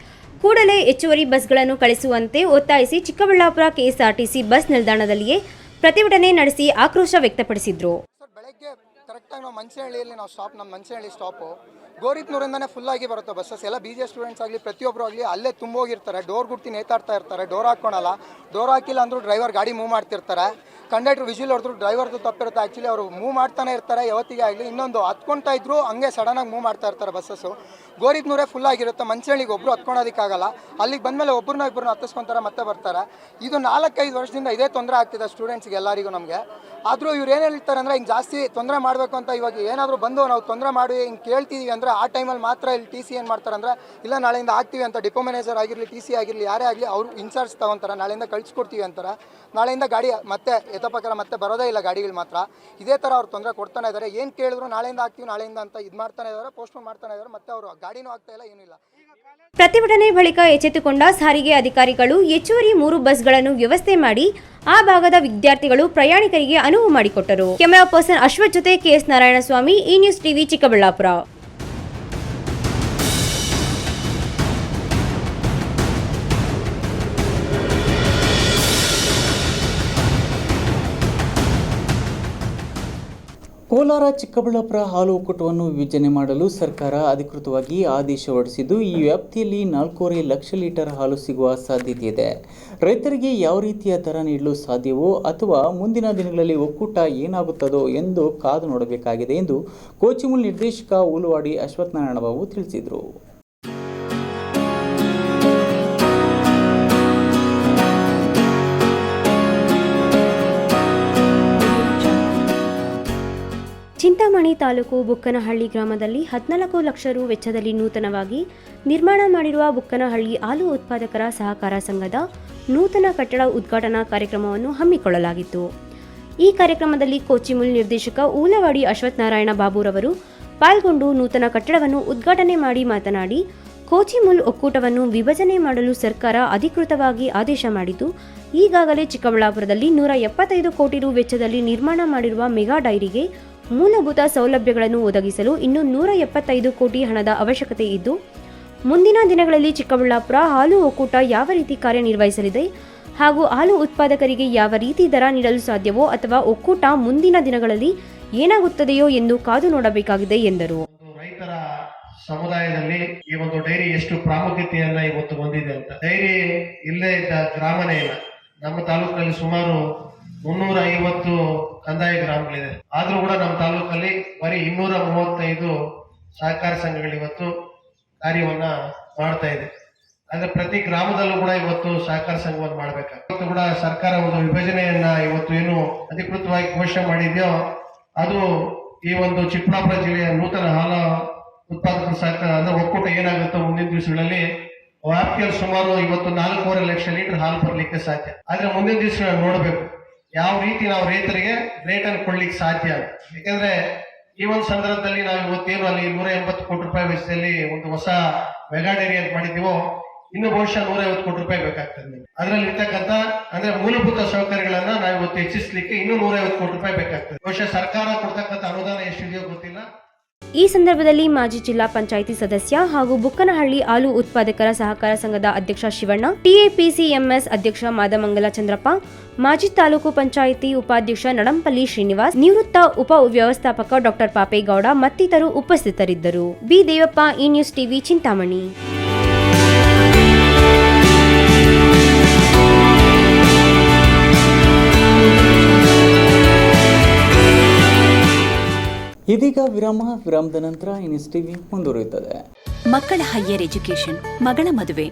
ಕೂಡಲೇ ಹೆಚ್ಚುವರಿ ಬಸ್ಗಳನ್ನು ಕಳಿಸುವಂತೆ ಒತ್ತಾಯಿಸಿ ಚಿಕ್ಕಬಳ್ಳಾಪುರ ಕೆಎಸ್ಆರ್ಟಿಸಿ ಬಸ್ ನಿಲ್ದಾಣದಲ್ಲಿಯೇ ಪ್ರತಿಭಟನೆ ನಡೆಸಿ ಆಕ್ರೋಶ ವ್ಯಕ್ತಪಡಿಸಿದ್ರು. ಬೆಳಗ್ಗೆ ಕರೆಕ್ಟಾಗಿ ನಾವು ಮಂಚನಹಳ್ಳಿಯಲ್ಲಿ ನಮ್ಮ ಮಂಚನಹಳ್ಳಿ ಸ್ಟಾಪು ಗೌರಿಬಿದನೂರಿಂದನೇ ಫುಲ್ಲಾಗಿ ಬರುತ್ತೆ ಬಸ್ಸಸ್ ಎಲ್ಲ. BJ ಸ್ಟೂಡೆಂಟ್ಸ್ ಆಗಲಿ ಪ್ರತಿಯೊಬ್ಬರು ಆಗಲಿ ಅಲ್ಲೇ ತುಂಬೋಗಿರ್ತಾರೆ. ಡೋರ್ ಗುಡ್ತಿ ನೇತಾಡ್ತಾ ಇರ್ತಾರೆ. ಡೋರ್ ಹಾಕ್ಕೊಳಲ್ಲ. ಡೋರ್ ಹಾಕಿಲ್ಲ ಅಂದರೂ ಡ್ರೈವರ್ ಗಾಡಿ ಮೂವ್ ಮಾಡ್ತಿರ್ತಾರೆ. ಕಂಡಕ್ಟರ್ ವಿಜಿಲ್ ಹೊಡೆದ್ರು ಡ್ರೈವರ್ದು ತಪ್ಪಿರುತ್ತೆ. ಆ್ಯಕ್ಚುಲಿ ಅವರು ಮೂವ್ ಮಾಡ್ತಾನೆ ಇರ್ತಾರೆ ಯಾವತ್ತಿಗೆ ಆಗಲಿ. ಇನ್ನೊಂದು ಹತ್ಕೊಳ್ತಾ ಇದ್ರು ಹಂಗೆ ಸಡನ್ನಾಗಿ ಮೂವ್ ಮಾಡ್ತಾ ಇರ್ತಾರೆ ಬಸ್ಸಸ್ಸು. ಗೌರಿಬಿದನೂರೇ ಫುಲ್ಲಾಗಿರುತ್ತೆ. ಮಂಚನಹಳ್ಳಿಗೆ ಒಬ್ಬರು ಹತ್ಕೊಳೋದಕ್ಕಾಗಲ್ಲ. ಅಲ್ಲಿಗೆ ಬಂದಮೇಲೆ ಒಬ್ಬರನ್ನ ಹತ್ತಿಸ್ಕೊತಾರೆ ಮತ್ತೆ ಬರ್ತಾರೆ. ಇದು 4-5 ವರ್ಷದಿಂದ ಇದೇ ತೊಂದರೆ ಆಗ್ತಿದೆ ಸ್ಟೂಡೆಂಟ್ಸ್ಗೆ ಎಲ್ಲರಿಗೂ. ನಮಗೆ ಆದರೂ ಇವ್ರು ಏನು ಹೇಳ್ತಾರೆ ಅಂದರೆ ಹಿಂಗೆ ಜಾಸ್ತಿ ತೊಂದರೆ ಮಾಡಬೇಕು ಅಂತ ಇವಾಗ ಏನಾದರೂ ಬಂದು ನಾವು ತೊಂದರೆ ಮಾಡಿ ಹಿಂಗೆ ಕೇಳ್ತೀವಿ ಅಂದರೆ ಆ ಟೈಮಲ್ಲಿ ಮಾತ್ರ ಇಲ್ಲಿ ಟಿ ಸಿ ಏನು ಮಾಡ್ತಾರೆ ಅಂದರೆ ಇಲ್ಲ ನಾಳೆಯಿಂದ ಆಗ್ತೀವಿ ಅಂತ ಡಿಪೋ ಮ್ಯಾನೇಜರ್ ಆಗಿರಲಿ ಟಿ ಸಿ ಆಗಿರಲಿ ಯಾರೇ ಆಗಲಿ ಅವರು ಇನ್ಚಾರ್ಜ್ ತಗೊತಾರೆ, ನಾಳೆಯಿಂದ ಕಳಿಸ್ಕೊಡ್ತೀವಿ ಅಂತಾರೆ. ನಾಳೆಯಿಂದ ಗಾಡಿ ಮತ್ತೆ ಯಥಾಪ್ರಕಾರ ಮತ್ತೆ ಬರೋದೇ ಇಲ್ಲ ಗಾಡಿಗಳು ಮಾತ್ರ. ಇದೇ ಥರ ಅವ್ರು ತೊಂದರೆ ಕೊಡ್ತಾನೆ ಇದ್ದಾರೆ. ಏನು ಕೇಳಿದ್ರು ನಾಳೆಯಿಂದ ಆಗ್ತೀವಿ ನಾಳೆಯಿಂದ ಅಂತ ಇದು ಮಾಡ್ತಾನೆ ಇದ್ದಾರೆ, ಪೋಸ್ಟ್ಪೋನ್ ಮಾಡ್ತಾನೆ ಇದ್ದಾರೆ. ಮತ್ತೆ ಅವರು ಗಾಡಿನೂ ಆಗ್ತಾ ಇಲ್ಲ, ಏನೂ ಇಲ್ಲ. ಪ್ರತಿಭಟನೆ ಬಳಿಕ ಎಚ್ಚೆತ್ತುಕೊಂಡ ಸಾರಿಗೆ ಅಧಿಕಾರಿಗಳು ಹೆಚ್ಚುವರಿ 3 ಬಸ್ಗಳನ್ನು ವ್ಯವಸ್ಥೆ ಮಾಡಿ ಆ ಭಾಗದ ವಿದ್ಯಾರ್ಥಿಗಳು ಪ್ರಯಾಣಿಕರಿಗೆ ಅನುವು ಮಾಡಿಕೊಟ್ಟರು. ಕ್ಯಾಮೆರಾ ಪರ್ಸನ್ ಅಶ್ವಥ್ ಜೊತೆ ಕೆಎಸ್ ನಾರಾಯಣಸ್ವಾಮಿ, ಈ ನ್ಯೂಸ್ ಟಿವಿ, ಚಿಕ್ಕಬಳ್ಳಾಪುರ. ಕೋಲಾರ ಚಿಕ್ಕಬಳ್ಳಾಪುರ ಹಾಲು ಒಕ್ಕೂಟವನ್ನು ವಿಭಜನೆ ಮಾಡಲು ಸರ್ಕಾರ ಅಧಿಕೃತವಾಗಿ ಆದೇಶ ಹೊರಡಿಸಿದ್ದು, ಈ ವ್ಯಾಪ್ತಿಯಲ್ಲಿ 4.5 ಲಕ್ಷ ಲೀಟರ್ ಹಾಲು ಸಿಗುವ ಸಾಧ್ಯತೆ ಇದೆ. ರೈತರಿಗೆ ಯಾವ ರೀತಿಯ ದರ ನೀಡಲು ಸಾಧ್ಯವೋ ಅಥವಾ ಮುಂದಿನ ದಿನಗಳಲ್ಲಿ ಒಕ್ಕೂಟ ಏನಾಗುತ್ತದೋ ಎಂದು ಕಾದು ನೋಡಬೇಕಾಗಿದೆ ಎಂದು ಕೋಚಿಮುಲ್ ನಿರ್ದೇಶಕ ಉಲುವಾಡಿ ಅಶ್ವಥ್ ನಾರಾಯಣ ಬಾಬು ತಿಳಿಸಿದರು. ಚಿಂತಾಮಣಿ ತಾಲೂಕು ಬುಕ್ಕನಹಳ್ಳಿ ಗ್ರಾಮದಲ್ಲಿ 14 ಲಕ್ಷ ರು ವೆಚ್ಚದಲ್ಲಿ ನೂತನವಾಗಿ ನಿರ್ಮಾಣ ಮಾಡಿರುವ ಬುಕ್ಕನಹಳ್ಳಿ ಹಾಲು ಉತ್ಪಾದಕರ ಸಹಕಾರ ಸಂಘದ ನೂತನ ಕಟ್ಟಡ ಉದ್ಘಾಟನಾ ಕಾರ್ಯಕ್ರಮವನ್ನು ಹಮ್ಮಿಕೊಳ್ಳಲಾಗಿತ್ತು. ಈ ಕಾರ್ಯಕ್ರಮದಲ್ಲಿ ಕೋಚಿಮುಲ್ ನಿರ್ದೇಶಕ ಉಲುವಾಡಿ ಅಶ್ವಥ್ ನಾರಾಯಣ ಬಾಬುರವರು ಪಾಲ್ಗೊಂಡು ನೂತನ ಕಟ್ಟಡವನ್ನು ಉದ್ಘಾಟನೆ ಮಾಡಿ ಮಾತನಾಡಿ, ಕೋಚಿಮುಲ್ ಒಕ್ಕೂಟವನ್ನು ವಿಭಜನೆ ಮಾಡಲು ಸರ್ಕಾರ ಅಧಿಕೃತವಾಗಿ ಆದೇಶ ಮಾಡಿದ್ದು, ಈಗಾಗಲೇ ಚಿಕ್ಕಬಳ್ಳಾಪುರದಲ್ಲಿ 175 ಕೋಟಿ ರು ವೆಚ್ಚದಲ್ಲಿ ನಿರ್ಮಾಣ ಮಾಡಿರುವ ಮೆಗಾ ಡೈರಿಗೆ ಮೂಲಭೂತ ಸೌಲಭ್ಯಗಳನ್ನು ಒದಗಿಸಲು ಇನ್ನೂ 175 ಕೋಟಿ ಹಣದ ಅವಶ್ಯಕತೆ ಇದ್ದು, ಮುಂದಿನ ದಿನಗಳಲ್ಲಿ ಚಿಕ್ಕಬಳ್ಳಾಪುರ ಹಾಲು ಒಕ್ಕೂಟ ಯಾವ ರೀತಿ ಕಾರ್ಯನಿರ್ವಹಿಸಲಿದೆ ಹಾಗೂ ಹಾಲು ಉತ್ಪಾದಕರಿಗೆ ಯಾವ ರೀತಿ ದರ ನೀಡಲು ಸಾಧ್ಯವೋ ಅಥವಾ ಒಕ್ಕೂಟ ಮುಂದಿನ ದಿನಗಳಲ್ಲಿ ಏನಾಗುತ್ತದೆಯೋ ಎಂದು ಕಾದು ನೋಡಬೇಕಾಗಿದೆ ಎಂದರು. ರೈತರ ಸಮುದಾಯದಲ್ಲಿ ಈ ಒಂದು ಡೈರಿ ಎಷ್ಟು ಪ್ರಾಮುಖ್ಯತೆಯನ್ನ ಇವತ್ತು ಹೊಂದಿದೆ ಅಂತ. ಡೈರಿ ಇಲ್ಲೇ ಇದ್ದ ಗ್ರಾಮನೇ ಇಲ್ಲ. ನಮ್ಮ ತಾಲೂಕಿನಲ್ಲಿ ಸುಮಾರು 350 ಕಂದಾಯ ಗ್ರಾಮಗಳಿದೆ. ಆದ್ರೂ ಕೂಡ ನಮ್ಮ ತಾಲೂಕಲ್ಲಿ ಬರೀ 235 ಸಹಕಾರ ಸಂಘಗಳು ಇವತ್ತು ಕಾರ್ಯವನ್ನ ಮಾಡ್ತಾ ಇದೆ. ಅಂದ್ರೆ ಪ್ರತಿ ಗ್ರಾಮದಲ್ಲೂ ಕೂಡ ಇವತ್ತು ಸಹಕಾರ ಸಂಘವನ್ನು ಮಾಡ್ಬೇಕಾಗ್ತದೆ. ಇವತ್ತು ಕೂಡ ಸರ್ಕಾರ ಒಂದು ವಿಭಜನೆಯನ್ನ ಇವತ್ತು ಏನು ಅಧಿಕೃತವಾಗಿ ಘೋಷಣೆ ಮಾಡಿದ್ಯೋ ಅದು ಈ ಒಂದು ಚಿಕ್ಕಬಳ್ಳಾಪುರ ಜಿಲ್ಲೆಯ ನೂತನ ಹಾಲು ಉತ್ಪಾದಕರ ಸಹಕಾರ ಅಂದ್ರೆ ಒಕ್ಕೂಟ ಏನಾಗುತ್ತೋ ಮುಂದಿನ ದಿವಸಗಳಲ್ಲಿ ವ್ಯಾಪ್ತಿಯಲ್ಲಿ ಸುಮಾರು ಇವತ್ತು 4.5 ಲಕ್ಷ ಲೀಟರ್ ಹಾಲು ಬರಲಿಕ್ಕೆ ಸಾಧ್ಯ. ಆದ್ರೆ ಮುಂದಿನ ದಿವಸ ನೋಡಬೇಕು ಯಾವ ರೀತಿ ನಾವು ರೈತರಿಗೆ ರೇಟ್ ಅನ್ನು ಕೊಡ್ಲಿಕ್ಕೆ ಸಾಧ್ಯ. ಯಾಕಂದ್ರೆ ಈ ಒಂದು ಸಂದರ್ಭದಲ್ಲಿ ನಾವು ಇವತ್ತೇನು ಅಲ್ಲಿ 180 ಕೋಟಿ ರೂಪಾಯಿ ವೆಚ್ಚದಲ್ಲಿ ಒಂದು ಹೊಸ ಮೆಗಾ ಡೈರಿ ಅಂತ ಮಾಡಿದೀವೋ, ಇನ್ನು ಬಹುಶಃ 150 ಕೋಟಿ ರೂಪಾಯಿ ಬೇಕಾಗ್ತದೆ. ಅದರಲ್ಲಿ ಇರ್ತಕ್ಕಂಥ ಅಂದ್ರೆ ಮೂಲಭೂತ ಸೌಕರ್ಯಗಳನ್ನ ನಾವು ಇವತ್ತು ಹೆಚ್ಚಿಸಲಿಕ್ಕೆ ಇನ್ನೂ 150 ಕೋಟಿ ರೂಪಾಯಿ ಬೇಕಾಗ್ತದೆ. ಬಹುಶಃ ಸರ್ಕಾರ ಕೊಡ್ತಕ್ಕಂಥ ಅನುದಾನ ಎಷ್ಟಿದೆಯೋ ಗೊತ್ತಿಲ್ಲ. ಈ ಸಂದರ್ಭದಲ್ಲಿ ಮಾಜಿ ಜಿಲ್ಲಾ ಪಂಚಾಯಿತಿ ಸದಸ್ಯ ಹಾಗೂ ಬುಕ್ಕನಹಳ್ಳಿ ಹಾಲು ಉತ್ಪಾದಕರ ಸಹಕಾರ ಸಂಘದ ಅಧ್ಯಕ್ಷ ಶಿವಣ್ಣ, ಟಿಎಪಿಸಿಎಂಎಸ್ ಅಧ್ಯಕ್ಷ ಮಾದಮಂಗಲ ಚಂದ್ರಪ್ಪ, ಮಾಜಿ ತಾಲೂಕು ಪಂಚಾಯಿತಿ ಉಪಾಧ್ಯಕ್ಷ ನಡಂಪಲ್ಲಿ ಶ್ರೀನಿವಾಸ್, ನಿವೃತ್ತ ಉಪ ವ್ಯವಸ್ಥಾಪಕ ಡಾಕ್ಟರ್ ಪಾಪೇಗೌಡ ಮತ್ತಿತರರು ಉಪಸ್ಥಿತರಿದ್ದರು. ಬಿ ದೇವಪ್ಪ, ಈ ನ್ಯೂಸ್ ಟಿವಿ, ಚಿಂತಾಮಣಿ. ಇದೀಗ ವಿರಾಮದ ನಂತರ ನ್ಯೂಸ್ ಟಿವಿ ಮುಂದುವರಿಯುತ್ತದೆ. ಮಕ್ಕಳ ಹೈಯರ್ ಎಜುಕೇಶನ್, ಮಗಳ ಮದುವೆ,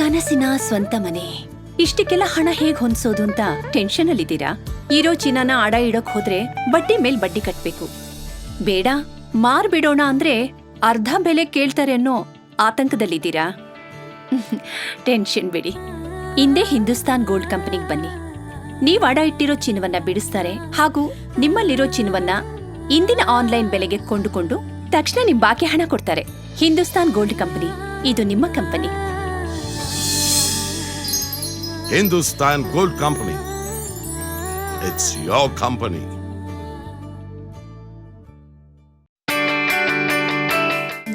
ಕನಸಿನ ಸ್ವಂತ ಮನೆ, ಇಷ್ಟಕ್ಕೆಲ್ಲ ಹಣ ಹೇಗ್ ಹೊಂದಿಸೋದು ಅಂತ ಟೆನ್ಷನ್ ಅಲ್ಲಿದ್ದೀರಾ? ಇರೋ ಚಿನ್ನನ ಅಡ ಇಡೋಕ್ ಹೋದ್ರೆ ಬಡ್ಡಿ ಮೇಲ್ ಬಡ್ಡಿ ಕಟ್ಬೇಕು. ಬೇಡ, ಮಾರ್ಬಿಡೋಣ ಅಂದ್ರೆ ಅರ್ಧ ಬೆಲೆ ಕೇಳ್ತಾರೆ ಅನ್ನೋ ಆತಂಕದಲ್ಲಿದ್ದೀರಾ? ಟೆನ್ಷನ್ ಬಿಡಿ, ಇಂದೇ ಹಿಂದೂಸ್ತಾನ್ ಗೋಲ್ಡ್ ಕಂಪನಿಗೆ ಬನ್ನಿ. ನೀವ್ ಅಡ ಇಟ್ಟಿರೋ ಚಿನ್ನವನ್ನ ಬಿಡಿಸ್ತಾರೆ ಹಾಗೂ ನಿಮ್ಮಲ್ಲಿರೋ ಚಿನ್ನವನ್ನ ಇಂದಿನ ಆನ್ಲೈನ್ ಬೆಲೆಗೆ ಕೊಂಡುಕೊಂಡು ತಕ್ಷಣ ನಿಮ್ ಬಾಕಿ ಹಣ ಕೊಡ್ತಾರೆ. ಹಿಂದೂಸ್ತಾನ್ ಗೋಲ್ಡ್ ಕಂಪನಿ, ಇದು ನಿಮ್ಮ company. Hindustan Gold Company. It's your company.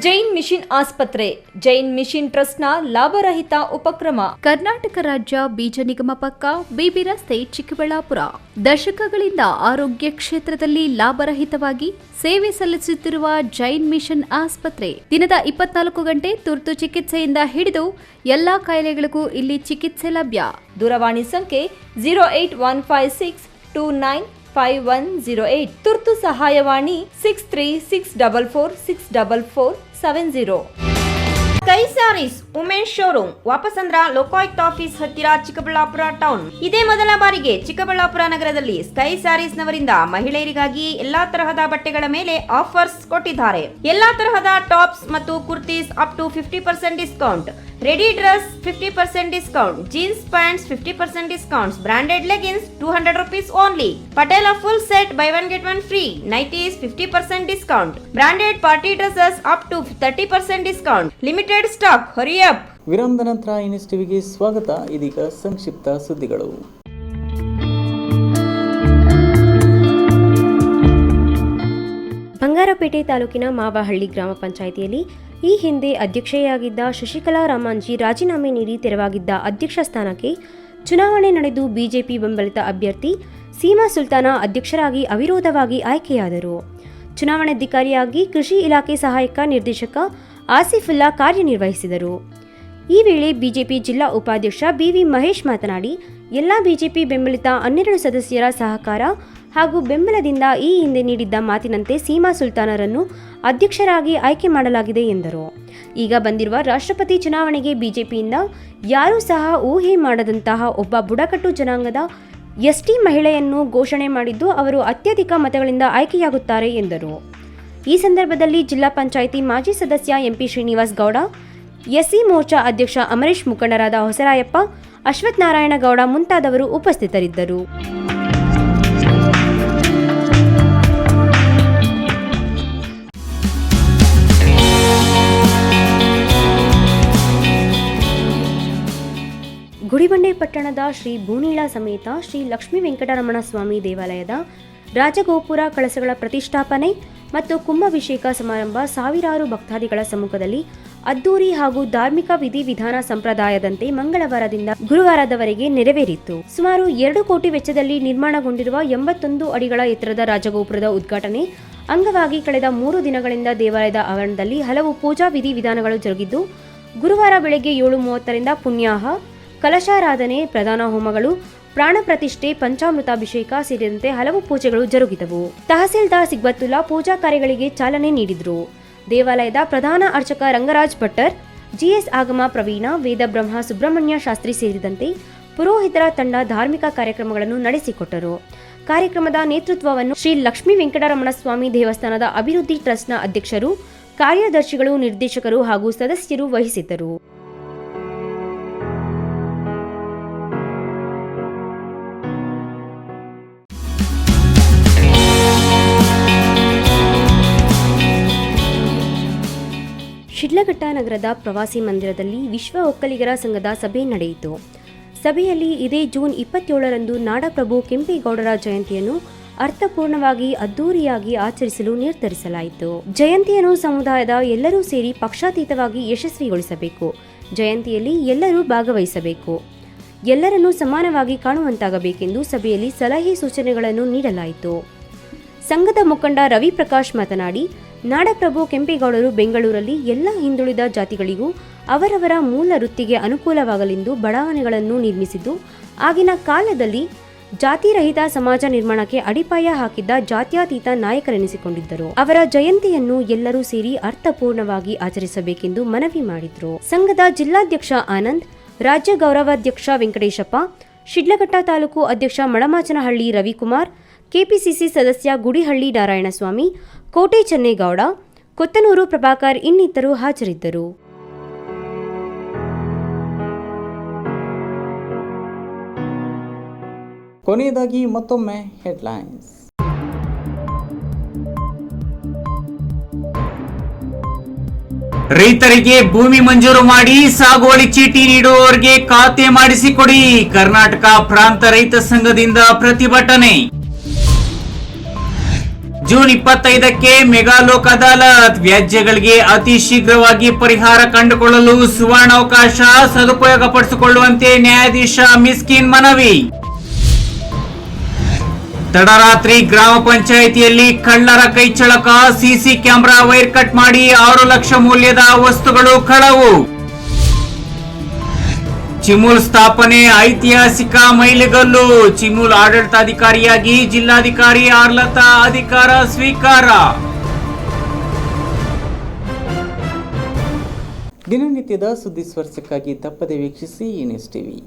Jain mission ಆಸ್ಪತ್ರೆ, ಜೈನ್ ಮಿಷನ್ ಟ್ರಸ್ಟ್ನ ಲಾಭರಹಿತ ಉಪಕ್ರಮ. ಕರ್ನಾಟಕ ರಾಜ್ಯ ಬೀಜ ನಿಗಮ ಪಕ್ಕ, ಬಿಬಿ ರಸ್ತೆ, ಚಿಕ್ಕಬಳ್ಳಾಪುರ. ದಶಕಗಳಿಂದ ಆರೋಗ್ಯ ಕ್ಷೇತ್ರದಲ್ಲಿ ಲಾಭರಹಿತವಾಗಿ ಸೇವೆ ಸಲ್ಲಿಸುತ್ತಿರುವ ಜೈನ್ ಮಿಷನ್ ಆಸ್ಪತ್ರೆ ದಿನದ 24 ಗಂಟೆ ತುರ್ತು ಚಿಕಿತ್ಸೆಯಿಂದ ಹಿಡಿದು ಎಲ್ಲಾ ಕಾಯಿಲೆಗಳಿಗೂ ಇಲ್ಲಿ ಚಿಕಿತ್ಸೆ ಲಭ್ಯ. ದೂರವಾಣಿ ಸಂಖ್ಯೆ 08156295108. ತುರ್ತು ಸಹಾಯವಾಣಿ 6364464470. Sky sarees women's showroom Wapasandra Lokayukta office ಹತ್ತಿರ ಚಿಕ್ಕಬಳ್ಳಾಪುರ ಟೌನ್. ಇದೇ ಮೊದಲ ಬಾರಿಗೆ ಚಿಕ್ಕಬಳ್ಳಾಪುರ ನಗರದಲ್ಲಿ ಸ್ಕೈ ಸ್ಯಾರೀಸ್ ನವರಿಂದ ಮಹಿಳೆಯರಿಗಾಗಿ ಎಲ್ಲಾ ತರಹದ ಬಟ್ಟೆಗಳ ಮೇಲೆ ಆಫರ್ಸ್ ಕೊಟ್ಟಿದ್ದಾರೆ. ಎಲ್ಲಾ ತರಹದ ಟಾಪ್ಸ್ ಮತ್ತು kurtis up to 50% discount, ready dress 50% discount, jeans pants 50% discounts, branded leggings 200 rupees only, Patiala full set buy 1 get 1 free, nighties 50% discount, branded party dresses up to 30% discount, limited stock, hurry up. ವಿರಾಮದ ನಂತರ ಇನ್ಎಸ್ ಟಿವಿಗೆ ಸ್ವಾಗತ. ಇದೀಗ ಸಂಕ್ಷಿಪ್ತ ಸುದ್ದಿಗಳು. ಬಂಗಾರಪೇಟೆ ತಾಲೂಕಿನ ಮಾವಹಳ್ಳಿ ಗ್ರಾಮ ಪಂಚಾಯಿತಿಯಲ್ಲಿ ಈ ಹಿಂದೆ ಅಧ್ಯಕ್ಷೆಯಾಗಿದ್ದ ಶಶಿಕಲಾ ರಾಮಾಂಜಿ ರಾಜೀನಾಮೆ ನೀಡಿ ತೆರವಾಗಿದ್ದ ಅಧ್ಯಕ್ಷ ಸ್ಥಾನಕ್ಕೆ ಚುನಾವಣೆ ನಡೆದು ಬಿಜೆಪಿ ಬೆಂಬಲಿತ ಅಭ್ಯರ್ಥಿ ಸೀಮಾ ಸುಲ್ತಾನ ಅಧ್ಯಕ್ಷರಾಗಿ ಅವಿರೋಧವಾಗಿ ಆಯ್ಕೆಯಾದರು. ಚುನಾವಣಾಧಿಕಾರಿಯಾಗಿ ಕೃಷಿ ಇಲಾಖೆ ಸಹಾಯಕ ನಿರ್ದೇಶಕ ಆಸಿಫುಲ್ಲಾ ಕಾರ್ಯನಿರ್ವಹಿಸಿದರು. ಈ ವೇಳೆ ಬಿಜೆಪಿ ಜಿಲ್ಲಾ ಉಪಾಧ್ಯಕ್ಷ ಬಿವಿ ಮಹೇಶ್ ಮಾತನಾಡಿ, ಎಲ್ಲ ಬಿಜೆಪಿ ಬೆಂಬಲಿತ 12 ಸದಸ್ಯರ ಸಹಕಾರ ಹಾಗೂ ಬೆಂಬಲದಿಂದ ಈ ಹಿಂದೆ ನೀಡಿದ್ದ ಮಾತಿನಂತೆ ಸೀಮಾ ಸುಲ್ತಾನರನ್ನು ಅಧ್ಯಕ್ಷರಾಗಿ ಆಯ್ಕೆ ಮಾಡಲಾಗಿದೆ ಎಂದರು. ಈಗ ಬಂದಿರುವ ರಾಷ್ಟ್ರಪತಿ ಚುನಾವಣೆಗೆ ಬಿಜೆಪಿಯಿಂದ ಯಾರೂ ಸಹ ಊಹೆ ಮಾಡದಂತಹ ಒಬ್ಬ ಬುಡಕಟ್ಟು ಜನಾಂಗದ ಎಸ್ಟಿ ಮಹಿಳೆಯನ್ನು ಘೋಷಣೆ ಮಾಡಿದ್ದು ಅವರು ಅತ್ಯಧಿಕ ಮತಗಳಿಂದ ಆಯ್ಕೆಯಾಗುತ್ತಾರೆ ಎಂದರು. ಈ ಸಂದರ್ಭದಲ್ಲಿ ಜಿಲ್ಲಾ ಪಂಚಾಯಿತಿ ಮಾಜಿ ಸದಸ್ಯ ಎಂಪಿ ಶ್ರೀನಿವಾಸ್ ಗೌಡ, ಎಸ್ಸಿ ಮೋರ್ಚಾ ಅಧ್ಯಕ್ಷ ಅಮರೇಶ್, ಮುಖಂಡರಾದ ಹೊಸರಾಯಪ್ಪ, ಅಶ್ವಥ್ ನಾರಾಯಣ ಗೌಡ ಮುಂತಾದವರು ಉಪಸ್ಥಿತರಿದ್ದರು. ಗುಡಿಬಂಡೆ ಪಟ್ಟಣದ ಶ್ರೀ ಭೂನೀಳ ಸಮೇತ ಶ್ರೀ ಲಕ್ಷ್ಮೀ ವೆಂಕಟರಮಣ ಸ್ವಾಮಿ ದೇವಾಲಯದ ರಾಜಗೋಪುರ ಕಳಸಗಳ ಪ್ರತಿಷ್ಠಾಪನೆ ಮತ್ತು ಕುಂಭಾಭಿಷೇಕ ಸಮಾರಂಭ ಸಾವಿರಾರು ಭಕ್ತಾದಿಗಳ ಸಮ್ಮುಖದಲ್ಲಿ ಅದ್ದೂರಿ ಹಾಗೂ ಧಾರ್ಮಿಕ ವಿಧಿವಿಧಾನ ಸಂಪ್ರದಾಯದಂತೆ ಮಂಗಳವಾರದಿಂದ ಗುರುವಾರದವರೆಗೆ ನೆರವೇರಿತು. ಸುಮಾರು 2 ಕೋಟಿ ವೆಚ್ಚದಲ್ಲಿ ನಿರ್ಮಾಣಗೊಂಡಿರುವ 81 ಅಡಿಗಳ ಎತ್ತರದ ರಾಜಗೋಪುರದ ಉದ್ಘಾಟನೆ ಅಂಗವಾಗಿ ಕಳೆದ 3 ದಿನಗಳಿಂದ ದೇವಾಲಯದ ಆವರಣದಲ್ಲಿ ಹಲವು ಪೂಜಾ ವಿಧಿವಿಧಾನಗಳು ಜರುಗಿದ್ದು, ಗುರುವಾರ ಬೆಳಗ್ಗೆ 7:30ರಿಂದ ಪುಣ್ಯಾಹ, ಕಲಶಾರಾಧನೆ, ಪ್ರಧಾನ ಹೋಮಗಳು, ಪ್ರಾಣ ಪ್ರತಿಷ್ಠೆ, ಪಂಚಾಮೃತಾಭಿಷೇಕ ಸೇರಿದಂತೆ ಹಲವು ಪೂಜೆಗಳು ಜರುಗಿದವು. ತಹಸೀಲ್ದಾರ್ ಸಿಗ್ಬತ್ತುಲ್ಲಾ ಪೂಜಾ ಕಾರ್ಯಗಳಿಗೆ ಚಾಲನೆ ನೀಡಿದರು. ದೇವಾಲಯದ ಪ್ರಧಾನ ಅರ್ಚಕ ರಂಗರಾಜ್ ಭಟ್ಟರ್, ಜಿಎಸ್ ಆಗಮ ಪ್ರವೀಣ, ವೇದ ಬ್ರಹ್ಮ ಸುಬ್ರಹ್ಮಣ್ಯ ಶಾಸ್ತ್ರಿ ಸೇರಿದಂತೆ ಪುರೋಹಿತರ ತಂಡ ಧಾರ್ಮಿಕ ಕಾರ್ಯಕ್ರಮಗಳನ್ನು ನಡೆಸಿಕೊಟ್ಟರು. ಕಾರ್ಯಕ್ರಮದ ನೇತೃತ್ವವನ್ನು ಶ್ರೀ ಲಕ್ಷ್ಮೀ ವೆಂಕಟರಮಣ ಸ್ವಾಮಿ ದೇವಸ್ಥಾನದ ಅಭಿವೃದ್ಧಿ ಟ್ರಸ್ಟ್ನ ಅಧ್ಯಕ್ಷರು, ಕಾರ್ಯದರ್ಶಿಗಳು, ನಿರ್ದೇಶಕರು ಹಾಗೂ ಸದಸ್ಯರು ವಹಿಸಿದ್ದರು. ಶಿಡ್ಲಘಟ್ಟ ನಗರದ ಪ್ರವಾಸಿ ಮಂದಿರದಲ್ಲಿ ವಿಶ್ವ ಒಕ್ಕಲಿಗರ ಸಂಘದ ಸಭೆ ನಡೆಯಿತು. ಸಭೆಯಲ್ಲಿ ಇದೇ ಜೂನ್ 27ರಂದು ನಾಡಪ್ರಭು ಕೆಂಪೇಗೌಡರ ಜಯಂತಿಯನ್ನು ಅರ್ಥಪೂರ್ಣವಾಗಿ ಅದ್ದೂರಿಯಾಗಿ ಆಚರಿಸಲು ನಿರ್ಧರಿಸಲಾಯಿತು. ಜಯಂತಿಯನ್ನು ಸಮುದಾಯದ ಎಲ್ಲರೂ ಸೇರಿ ಪಕ್ಷಾತೀತವಾಗಿ ಯಶಸ್ವಿಗೊಳಿಸಬೇಕು. ಜಯಂತಿಯಲ್ಲಿ ಎಲ್ಲರೂ ಭಾಗವಹಿಸಬೇಕು. ಎಲ್ಲರನ್ನೂ ಸಮಾನವಾಗಿ ಕಾಣುವಂತಾಗಬೇಕೆಂದು ಸಭೆಯಲ್ಲಿ ಸಲಹೆ ಸೂಚನೆಗಳನ್ನು ನೀಡಲಾಯಿತು. ಸಂಘದ ಮುಖಂಡ ರವಿ ಪ್ರಕಾಶ್ ಮಾತನಾಡಿ, ನಾಡಪ್ರಭು ಕೆಂಪೇಗೌಡರು ಬೆಂಗಳೂರಲ್ಲಿ ಎಲ್ಲ ಹಿಂದುಳಿದ ಜಾತಿಗಳಿಗೂ ಅವರವರ ಮೂಲ ವೃತ್ತಿಗೆ ಅನುಕೂಲವಾಗಲೆಂದು ಬಡಾವಣೆಗಳನ್ನು ನಿರ್ಮಿಸಿದ್ದು, ಆಗಿನ ಕಾಲದಲ್ಲಿ ಜಾತಿರಹಿತ ಸಮಾಜ ನಿರ್ಮಾಣಕ್ಕೆ ಅಡಿಪಾಯ ಹಾಕಿದ್ದ ಜಾತ್ಯತೀತ ನಾಯಕರೆನಿಸಿಕೊಂಡಿದ್ದರು. ಅವರ ಜಯಂತಿಯನ್ನು ಎಲ್ಲರೂ ಸೇರಿ ಅರ್ಥಪೂರ್ಣವಾಗಿ ಆಚರಿಸಬೇಕೆಂದು ಮನವಿ ಮಾಡಿದರು. ಸಂಘದ ಜಿಲ್ಲಾಧ್ಯಕ್ಷ ಆನಂದ್, ರಾಜ್ಯ ಗೌರವಾಧ್ಯಕ್ಷ ವೆಂಕಟೇಶಪ್ಪ, ಶಿಡ್ಲಘಟ್ಟ ತಾಲೂಕು ಅಧ್ಯಕ್ಷ ಮಡಮಾಚನಹಳ್ಳಿ ರವಿಕುಮಾರ್, ಕೆಪಿಸಿಸಿ ಸದಸ್ಯ ಗುಡಿಹಳ್ಳಿ ನಾರಾಯಣಸ್ವಾಮಿ, ಕೋಟೆ ಚೆನ್ನೇಗೌಡ, ಕೊತ್ತನೂರು ಪ್ರಭಾಕರ್ ಇನ್ನಿತರು ಹಾಜರಿದ್ದರು. ಕೊನೆಯದಾಗಿ ಮತ್ತೊಮ್ಮೆ ಹೆಡ್ಲೈನ್ಸ್. ರೈತರಿಗೆ ಭೂಮಿ ಮಂಜೂರು ಮಾಡಿ ಸಾಗುವಳಿ ಚೀಟಿ ನೀಡುವವರಿಗೆ ಖಾತೆ ಮಾಡಿಸಿಕೊಡಿ. ಕರ್ನಾಟಕ ಪ್ರಾಂತ ರೈತ ಸಂಘದಿಂದ ಪ್ರತಿಭಟನೆ. June 25ಕ್ಕೆ mega Lok Adalat. ವ್ಯಾಜ್ಯಗಳಿಗೆ ಅತಿ ಶೀಘ್ರವಾಗಿ ಪರಿಹಾರ ಕಂಡುಕೊಳ್ಳಲು ಸುವರ್ಣಾವಕಾಶ ಸದುಪಯೋಗಪಡಿಸಿಕೊಳ್ಳುವಂತೆ ನ್ಯಾಯಾಧೀಶ ಮಿಸ್ಕಿನ್ ಮನವಿ. ತಡರಾತ್ರಿ ಗ್ರಾಮ ಪಂಚಾಯಿತಿಯಲ್ಲಿ ಕಳ್ಳರ ಕೈಚಳಕ. ಸಿಸಿ ಕ್ಯಾಮೆರಾ ವೈರ್ ಕಟ್ ಮಾಡಿ 6 ಲಕ್ಷ ಮೌಲ್ಯದ ವಸ್ತುಗಳು ಕಳವು. ಚಿಮೂಲ್ ಸ್ಥಾಪನೆ ಐತಿಹಾಸಿಕ ಮೈಲಿಗಲ್ಲು. ಚಿಮೂಲ್ ಆಡಳಿತಾಧಿಕಾರಿಯಾಗಿ ಜಿಲ್ಲಾಧಿಕಾರಿ ಆರ್ಲತಾ ಅಧಿಕಾರ ಸ್ವೀಕಾರ. ದಿನನಿತ್ಯದ ಸುದ್ದಿ ಸ್ಪರ್ಶಕ್ಕಾಗಿ ತಪ್ಪದೆ ವೀಕ್ಷಿಸಿ NS TV.